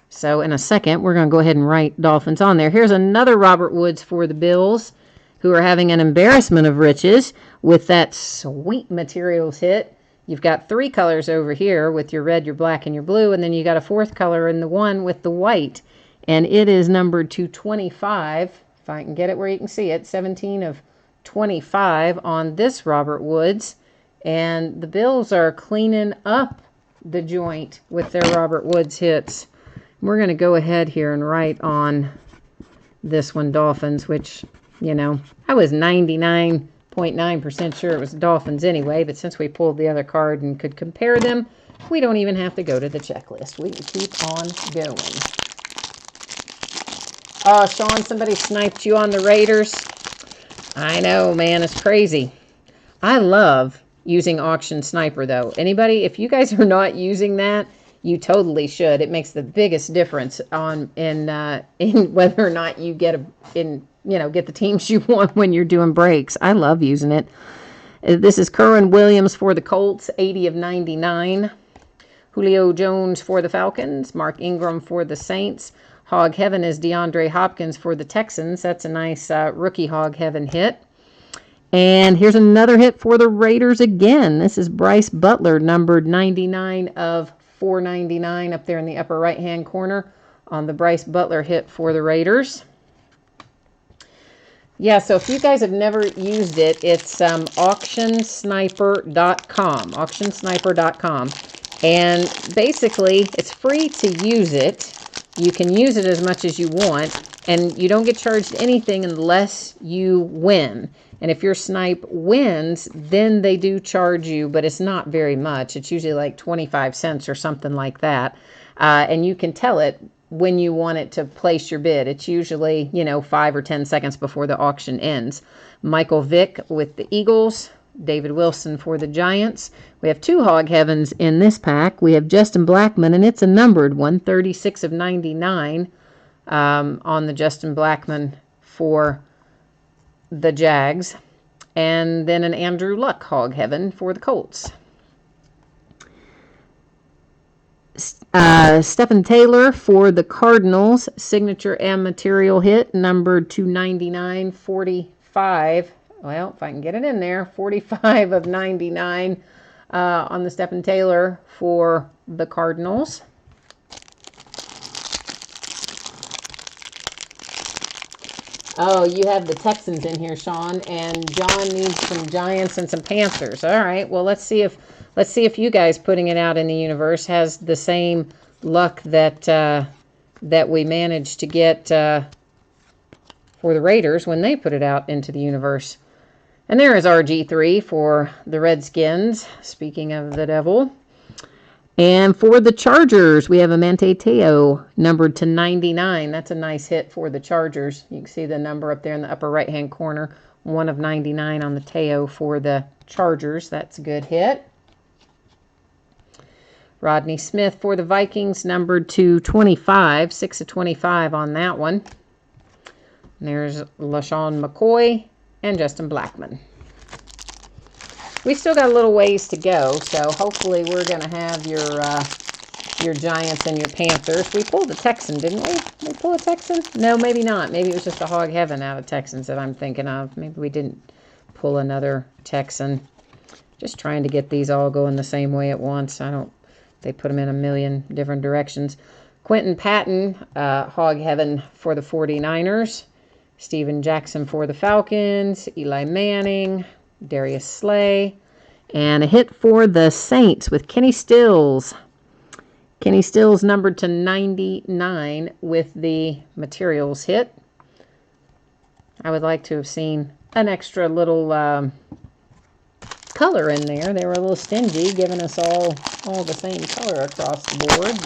So in a second, we're going to go ahead and write Dolphins on there. Here's another Robert Woods for the Bills, who are having an embarrassment of riches with that sweet materials hit. You've got 3 colors over here with your red, your black, and your blue, and then you got a 4th color in the one with the white. And it is numbered to 25, if I can get it where you can see it, 17 of 25 on this Robert Woods. And the Bills are cleaning up the joint with their Robert Woods hits. We're going to go ahead here and write on this one Dolphins, which, I was 99.9% sure it was Dolphins anyway, but since we pulled the other card and could compare them, we don't even have to go to the checklist. We can keep on going. Oh, Sean, somebody sniped you on the Raiders. I know, man, it's crazy. I love using Auction Sniper, though. Anybody, if you guys are not using that, you totally should. It makes the biggest difference in whether or not you get the teams you want when you're doing breaks. I love using it. This is Kerwin Williams for the Colts, 80 of 99. Julio Jones for the Falcons. Mark Ingram for the Saints. Hog Heaven is DeAndre Hopkins for the Texans. That's a nice rookie Hog Heaven hit. And here's another hit for the Raiders again. This is Bryce Butler, numbered 99 of 499 up there in the upper right-hand corner on the Bryce Butler hit for the Raiders. Yeah, so if you guys have never used it, it's auctionsniper.com, auctionsniper.com. And basically, it's free to use it. You can use it as much as you want, and you don't get charged anything unless you win. And if your snipe wins, then they do charge you, but it's not very much. It's usually like 25 cents or something like that. And you can tell it when you want it to place your bid. It's usually, 5 or 10 seconds before the auction ends. Michael Vick with the Eagles. David Wilson for the Giants. We have 2 Hog Heavens in this pack. We have Justin Blackmon, and it's a numbered 136 of 99 on the Justin Blackmon for the Jags. And then an Andrew Luck Hog Heaven for the Colts. Stephen Taylor for the Cardinals, signature and material hit, numbered 299, 45. Well, if I can get it in there, 45 of 99 on the Stephen Taylor for the Cardinals. Oh, you have the Texans in here, Sean, and John needs some Giants and some Panthers. All right, well, let's see if you guys putting it out in the universe has the same luck that that we managed to get for the Raiders when they put it out into the universe. And there is RG3 for the Redskins, speaking of the devil. And for the Chargers, we have a Manti Te'o, numbered to 99. That's a nice hit for the Chargers. You can see the number up there in the upper right-hand corner, 1 of 99 on the Te'o for the Chargers. That's a good hit. Rodney Smith for the Vikings, numbered to 25, 6 of 25 on that one. And there's LaShawn McCoy and Justin Blackmon. We still got a little ways to go, so hopefully we're going to have your Giants and your Panthers. We pulled a Texan, didn't we? Did we pull a Texan? No, maybe not. Maybe it was just a Hog Heaven out of Texans that I'm thinking of. Maybe we didn't pull another Texan. Just trying to get these all going the same way at once. They put them in a million different directions. Quentin Patton, Hog Heaven for the 49ers. Steven Jackson for the Falcons. Eli Manning. Darius Slay. And a hit for the Saints with Kenny Stills. Kenny Stills numbered to 99 with the materials hit. I would like to have seen an extra little color in there. They were a little stingy, giving us all the same color across the board,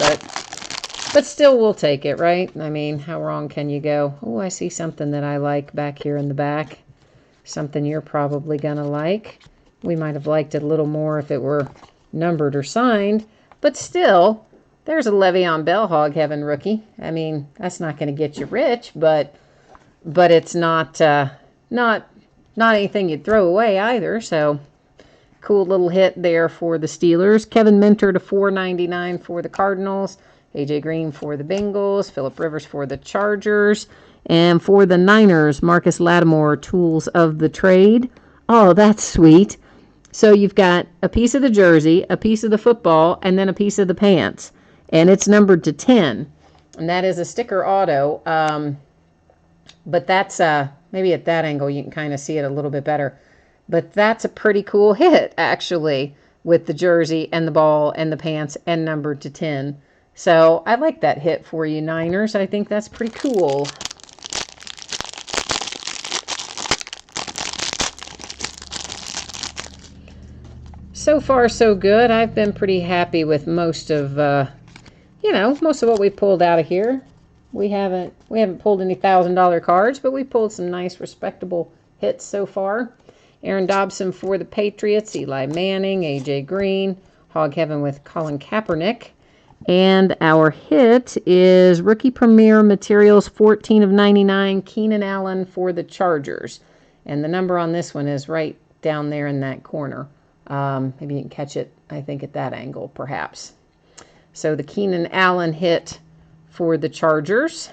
but still we'll take it, right? I mean, how wrong can you go? Oh, I see something that I like back here in the back. Something you're probably going to like. We might have liked it a little more if it were numbered or signed. But still, there's a Le'Veon Bell Hog Heaven rookie. I mean, that's not going to get you rich, but it's not anything you'd throw away either. So, cool little hit there for the Steelers. Kevin Minter to 499 for the Cardinals. AJ Green for the Bengals. Phillip Rivers for the Chargers. And for the Niners, Marcus Lattimore, Tools of the Trade. Oh, that's sweet. So you've got a piece of the jersey, a piece of the football, and then a piece of the pants. And it's numbered to 10. And that is a sticker auto. But that's, maybe at that angle you can kind of see it a little bit better. But that's a pretty cool hit, actually, with the jersey and the ball and the pants and numbered to 10. So I like that hit for you, Niners. I think that's pretty cool. So far, so good. I've been pretty happy with most of, most of what we pulled out of here. We haven't pulled any $1,000 cards, but we pulled some nice, respectable hits so far. Aaron Dobson for the Patriots, Eli Manning, AJ Green, Hog Heaven with Colin Kaepernick. And our hit is Rookie Premier Materials, 14 of 99, Keenan Allen for the Chargers. And the number on this one is right down there in that corner. Maybe you can catch it, I think, at that angle, perhaps. So the Keenan Allen hit for the Chargers.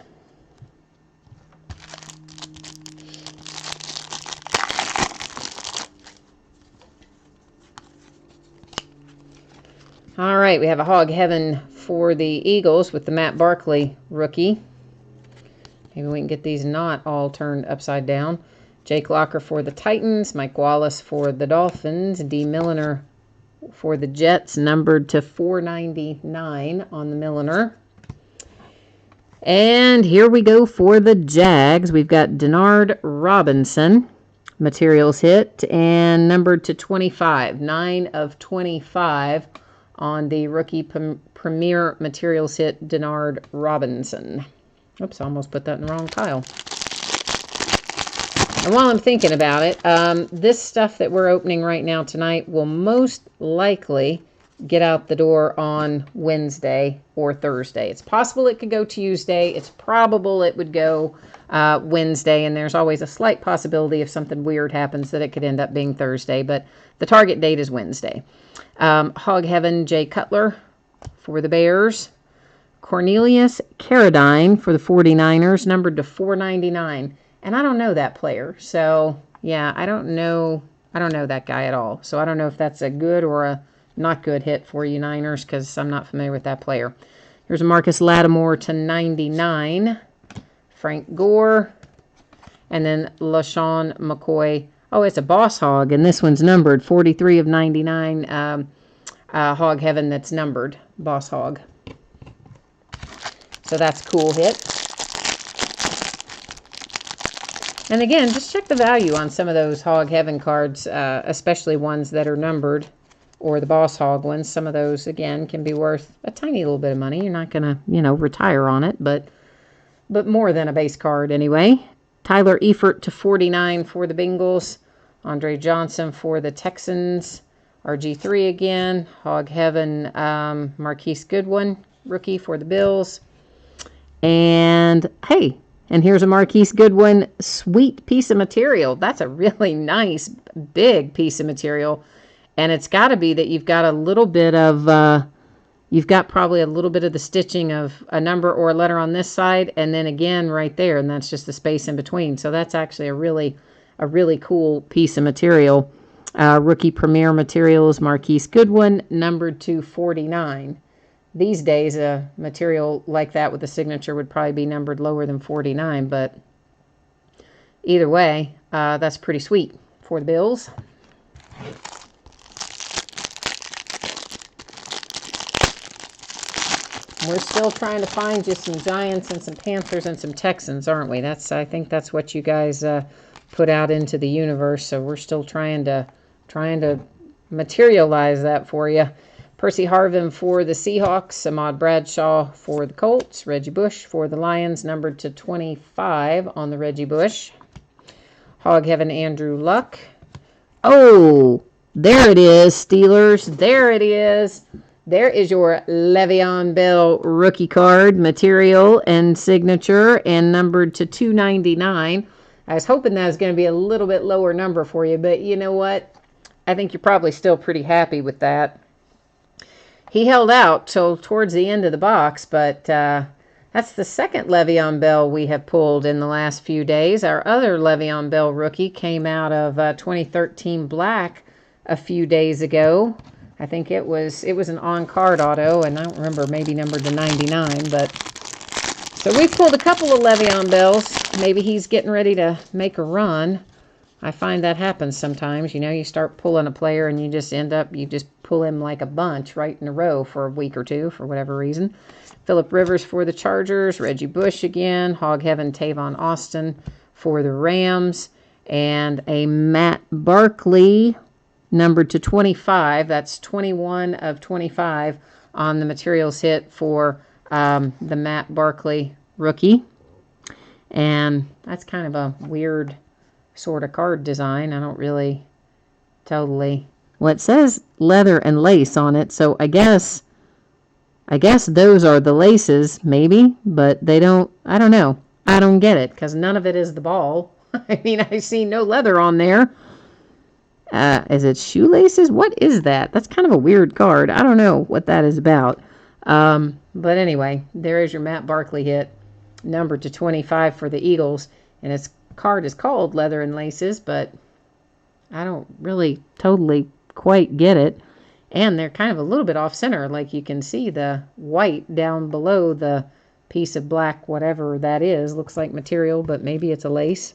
All right, we have a Hog Heaven for the Eagles with the Matt Barkley rookie. Maybe we can get these not all turned upside down. Jake Locker for the Titans, Mike Wallace for the Dolphins, D. Milliner for the Jets, numbered to 499 on the Milliner. And here we go for the Jags. We've got Denard Robinson, materials hit, and numbered to 25, 9 of 25 on the Rookie Premier Materials hit, Denard Robinson. Oops, I almost put that in the wrong pile. And while I'm thinking about it, this stuff that we're opening right now tonight will most likely get out the door on Wednesday or Thursday. It's possible it could go Tuesday. It's probable it would go Wednesday, and there's always a slight possibility if something weird happens that it could end up being Thursday, but the target date is Wednesday. Hog Heaven Jay Cutler for the Bears. Cornelius Carradine for the 49ers, numbered to 499. And I don't know that player, so yeah, I don't know that guy at all. So I don't know if that's a good or a not good hit for you Niners, because I'm not familiar with that player. Here's a Marcus Lattimore to 99. Frank Gore. And then LaShawn McCoy. Oh, it's a Boss Hog, and this one's numbered 43 of 99. Hog Heaven that's numbered. Boss Hog. So that's a cool hit. And again, just check the value on some of those Hog Heaven cards, especially ones that are numbered, or the Boss Hog ones. Some of those, again, can be worth a tiny little bit of money. You're not going to, retire on it, but more than a base card anyway. Tyler Eifert to 49 for the Bengals. Andre Johnson for the Texans. RG3 again. Hog Heaven, Marquise Goodwin, rookie for the Bills. And, hey, and here's a Marquise Goodwin sweet piece of material. That's a really nice, big piece of material. And it's got to be that you've got a little bit of, you've got probably a little bit of the stitching of a number or a letter on this side, and then again right there, and that's just the space in between. So that's actually a really cool piece of material. Rookie Premier Materials, Marquise Goodwin, numbered to 49. These days, a material like that with a signature would probably be numbered lower than 49, but either way, that's pretty sweet for the Bills. We're still trying to find just some Giants and some Panthers and some Texans, aren't we? I think that's what you guys put out into the universe. So we're still trying to materialize that for you. Percy Harvin for the Seahawks, Ahmad Bradshaw for the Colts, Reggie Bush for the Lions, numbered to 25 on the Reggie Bush. Hog Heaven Andrew Luck. Oh, there it is, Steelers. There it is. There is your Le'Veon Bell rookie card, material and signature, and numbered to 299. I was hoping that was going to be a little bit lower number for you, but you know what? I think you're probably still pretty happy with that. He held out till towards the end of the box, but that's the second Le'Veon Bell we have pulled in the last few days. Our other Le'Veon Bell rookie came out of 2013 Black a few days ago. I think it was an on-card auto, and I don't remember, maybe numbered to 99. But so we pulled a couple of Le'Veon Bells. Maybe he's getting ready to make a run. I find that happens sometimes. You start pulling a player, and you just pull him like a bunch right in a row for a week or two for whatever reason. Phillip Rivers for the Chargers, Reggie Bush again, Hog Heaven Tavon Austin for the Rams, and a Matt Barkley, numbered to 25. That's 21 of 25 on the materials hit for the Matt Barkley rookie. And that's kind of a weird sort of card design. I don't really totally... Well, it says leather and lace on it, so I guess those are the laces, maybe, but they don't... I don't know. I don't get it, because none of it is the ball. I mean, I see no leather on there. Is it shoelaces? What is that? That's kind of a weird card. I don't know what that is about. But anyway, there is your Matt Barkley hit, numbered to 25 for the Eagles. And its card is called Leather and Laces, but I don't really totally quite get it. And they're kind of a little bit off center. Like you can see the white down below the piece of black, whatever that is. Looks like material, but maybe it's a lace.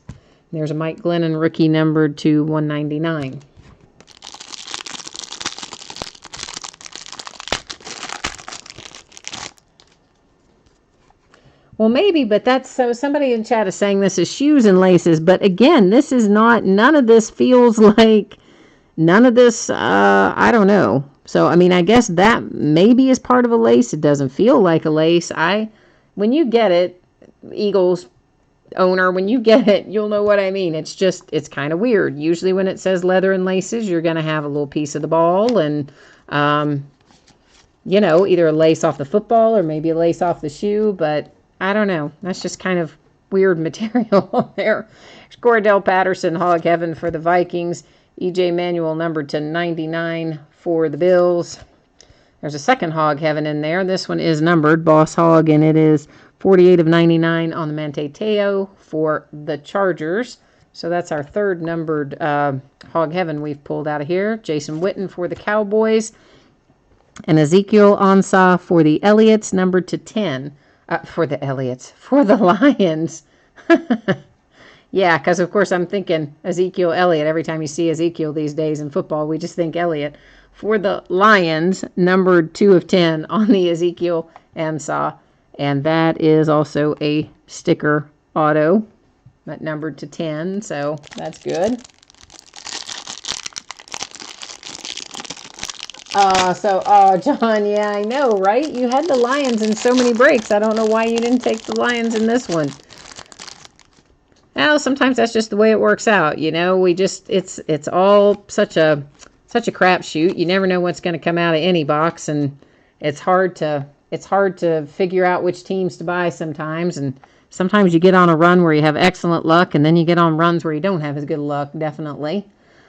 There's a Mike Glennon rookie numbered to 199. Well, maybe, but that's so somebody in chat is saying this is shoes and laces. But again, this is not, none of this feels like, none of this, I don't know. So, I mean, I guess that maybe is part of a lace. It doesn't feel like a lace. When you get it, Eagles owner, when you get it, you'll know what I mean. It's kind of weird. Usually when it says leather and laces, you're going to have a little piece of the ball, and you know, either a lace off the football or maybe a lace off the shoe, but I don't know. That's just kind of weird material on there. Cordell Patterson, Hog Heaven for the Vikings. E.J. Manuel numbered to 99 for the Bills. There's a second Hog Heaven in there. This one is numbered, Boss Hog, and it is 48 of 99 on the Manti Te'o for the Chargers. So that's our third numbered Hog Heaven we've pulled out of here. Jason Witten for the Cowboys. And Ezekiel Ansah for the Elliots, numbered to 10. For the Elliots. For the Lions. Yeah, because of course I'm thinking Ezekiel Elliott. Every time you see Ezekiel these days in football, we just think Elliott. For the Lions, numbered 2 of 10 on the Ezekiel Ansah. And that is also a sticker auto. That numbered to 10, so that's good. John, yeah, I know, right? You had the Lions in so many breaks. I don't know why you didn't take the Lions in this one. Well, sometimes that's just the way it works out. You know, it's all such a crapshoot. You never know what's going to come out of any box, and it's hard to figure out which teams to buy sometimes. And sometimes you get on a run where you have excellent luck, and then you get on runs where you don't have as good luck, definitely.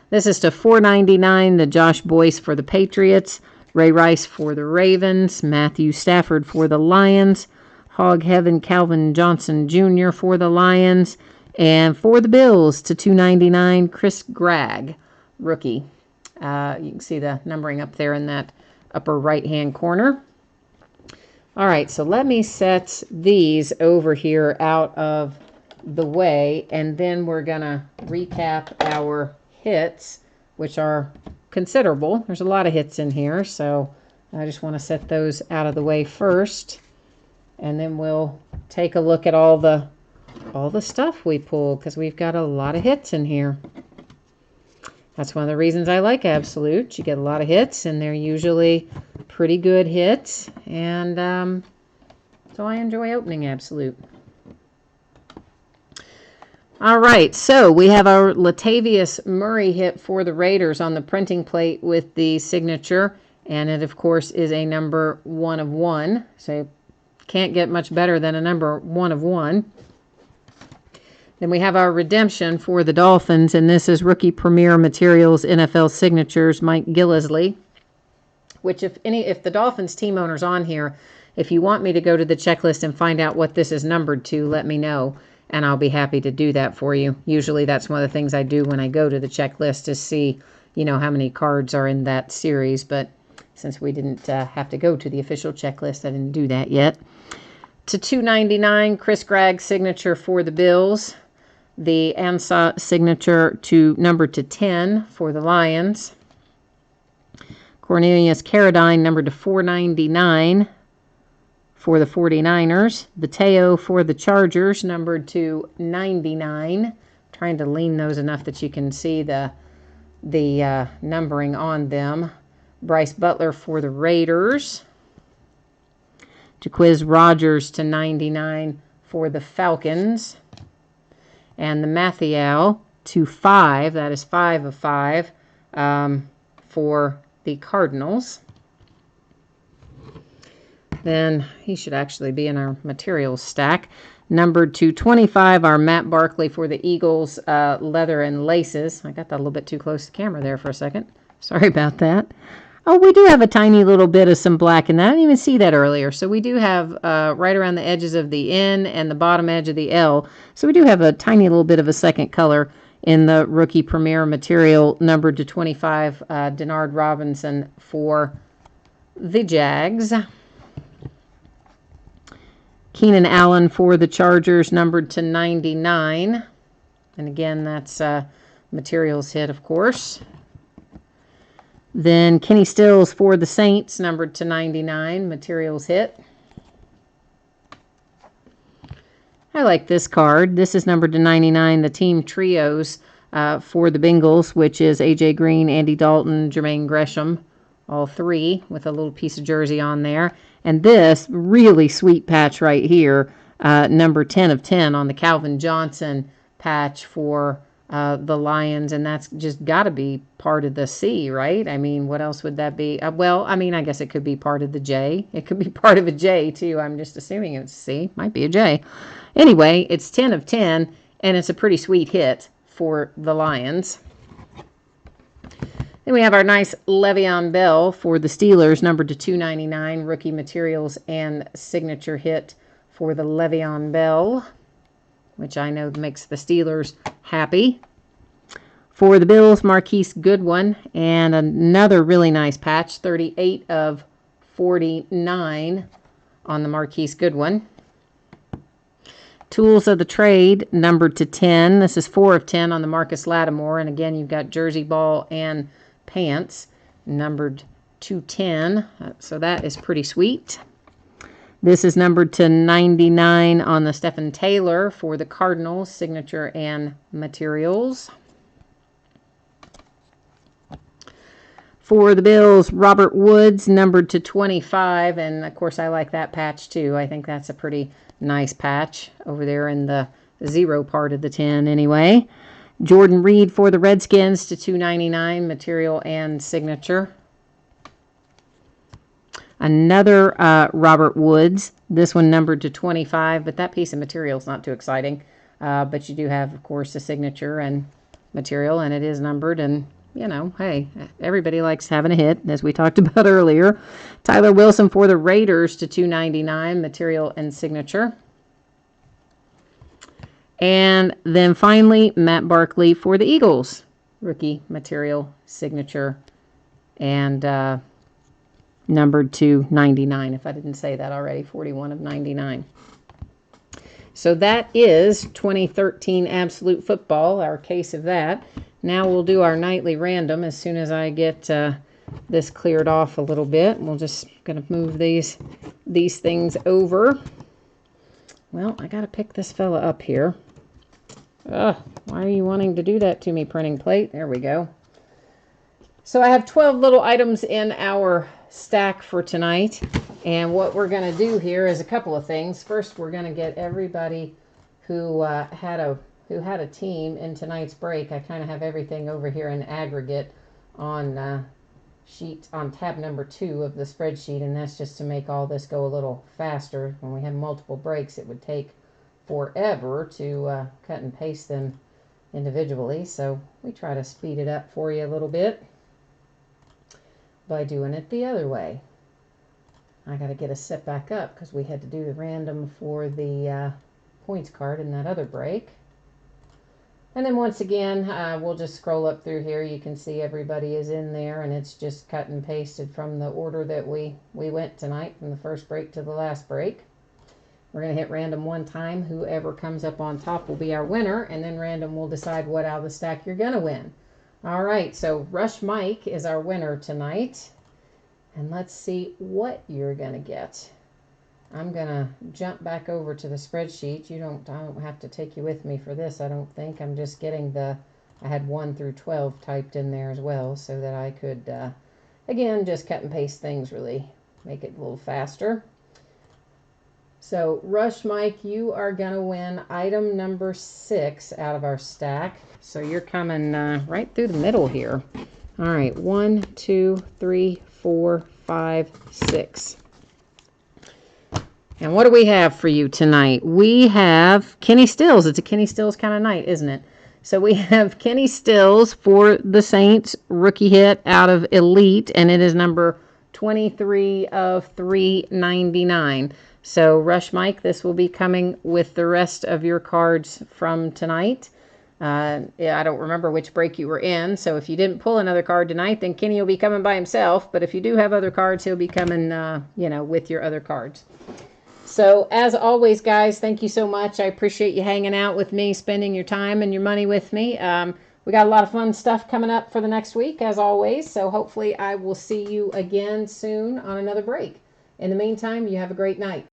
This is to $4.99, the Josh Boyce for the Patriots, Ray Rice for the Ravens, Matthew Stafford for the Lions, Hog Heaven Calvin Johnson Jr. for the Lions, and for the Bills to $2.99, Chris Gragg, rookie. You can see the numbering up there in that upper right-hand corner. All right, so let me set these over here out of the way, and then we're going to recap our hits, which are considerable. There's a lot of hits in here, so I just want to set those out of the way first, and then we'll take a look at all the stuff we pulled, because we've got a lot of hits in here. That's one of the reasons I like Absolute. You get a lot of hits, and they're usually pretty good hits, and so I enjoy opening Absolute. All right, so we have our Latavius Murray hit for the Raiders on the printing plate with the signature, and it, of course, is a number 1 of 1, so can't get much better than a number 1 of 1. Then we have our redemption for the Dolphins, and this is Rookie Premier Materials NFL Signatures, Mike Gillislee, which if the Dolphins team owner's on here, if you want me to go to the checklist and find out what this is numbered to, let me know, and I'll be happy to do that for you. Usually that's one of the things I do when I go to the checklist to see, you know, how many cards are in that series, but since we didn't have to go to the official checklist, I didn't do that yet. To $2.99, Chris Gragg signature for the Bills. The Ansah signature to number to 10 for the Lions. Cornelius Carradine number to $4.99 for the 49ers. The Te'o for the Chargers numbered to 99. Trying to lean those enough that you can see the numbering on them. Bryce Butler for the Raiders. Jaquiz Rogers to 99 for the Falcons. And the Mathieu to 5, that is 5 of 5, for the Cardinals. Then he should actually be in our materials stack. Numbered to 25, our Matt Barkley for the Eagles, leather and laces. I got that a little bit too close to the camera there for a second. Sorry about that. Oh, we do have a tiny little bit of some black in that. I didn't even see that earlier. So we do have right around the edges of the N and the bottom edge of the L. So we do have a tiny little bit of a second color in the Rookie Premier Material numbered to 25, Denard Robinson for the Jags. Keenan Allen for the Chargers numbered to 99. And again, that's materials hit, of course. Then Kenny Stills for the Saints, numbered to 99, materials hit. I like this card. This is numbered to 99, the team trios for the Bengals, which is A.J. Green, Andy Dalton, Jermaine Gresham, all three with a little piece of jersey on there. And this really sweet patch right here, number 10 of 10 on the Calvin Johnson patch for the Lions, and that's just got to be part of the C, right? I mean, what else would that be? Well, I mean, I guess it could be part of the J. It could be part of a J, too. I'm just assuming it's C. Might be a J. Anyway, it's 10 of 10, and it's a pretty sweet hit for the Lions. Then we have our nice Le'Veon Bell for the Steelers, numbered to 299, rookie materials and signature hit for the Le'Veon Bell, which I know makes the Steelers happy. For the Bills, Marquise Goodwin, and another really nice patch, 38 of 49 on the Marquise Goodwin. Tools of the Trade, numbered to 10. This is 4 of 10 on the Marcus Lattimore, and again, you've got jersey ball and pants, numbered to 10, so that is pretty sweet. This is numbered to 99 on the Stephen Taylor for the Cardinals, signature and materials. For the Bills, Robert Woods, numbered to 25, and of course I like that patch too. I think that's a pretty nice patch over there in the 0 part of the 10 anyway. Jordan Reed for the Redskins to 299, material and signature. Another Robert Woods, this one numbered to 25, but that piece of material is not too exciting. But you do have, of course, the signature and material, and it is numbered, and, you know, hey, everybody likes having a hit, as we talked about earlier. Tyler Wilson for the Raiders to 299, material and signature. And then finally, Matt Barkley for the Eagles, rookie material, signature, and numbered to 99, if I didn't say that already, 41 of 99. So that is 2013 Absolute Football, our case of that. Now we'll do our nightly random as soon as I get this cleared off a little bit. We're just going to move these things over. Well, I got to pick this fella up here. Ugh, why are you wanting to do that to me, printing plate? There we go. So I have 12 little items in our stack for tonight, and what we're going to do here is a couple of things. First, we're going to get everybody who had a team in tonight's break. I kind of have everything over here in aggregate on tab number 2 of the spreadsheet, and that's just to make all this go a little faster. When we have multiple breaks, it would take forever to cut and paste them individually, so we try to speed it up for you a little bit by doing it the other way. I got to get us set back up because we had to do the random for the points card in that other break. And then once again, we'll just scroll up through here. You can see everybody is in there, and it's just cut and pasted from the order that we went tonight, from the first break to the last break. We're going to hit random one time. Whoever comes up on top will be our winner, and then random will decide what out of the stack you're going to win. All right, so Rush Mike is our winner tonight. And let's see what you're going to get. I'm going to jump back over to the spreadsheet. I don't have to take you with me for this, I don't think. I'm just getting I had 1 through 12 typed in there as well so that I could, again, just cut and paste things, really make it a little faster. So, Rush Mike, you are going to win item number 6 out of our stack. So you're coming right through the middle here. All right, 1, 2, 3, 4, 5, 6. And what do we have for you tonight? We have Kenny Stills. It's a Kenny Stills kind of night, isn't it? So we have Kenny Stills for the Saints, rookie hit out of Elite, and it is number 23 of 399. So, Rush Mike, this will be coming with the rest of your cards from tonight. I don't remember which break you were in, so if you didn't pull another card tonight, then Kenny will be coming by himself. But if you do have other cards, he'll be coming, with your other cards. So, as always, guys, thank you so much. I appreciate you hanging out with me, spending your time and your money with me. We got a lot of fun stuff coming up for the next week, as always. So, hopefully, I will see you again soon on another break. In the meantime, you have a great night.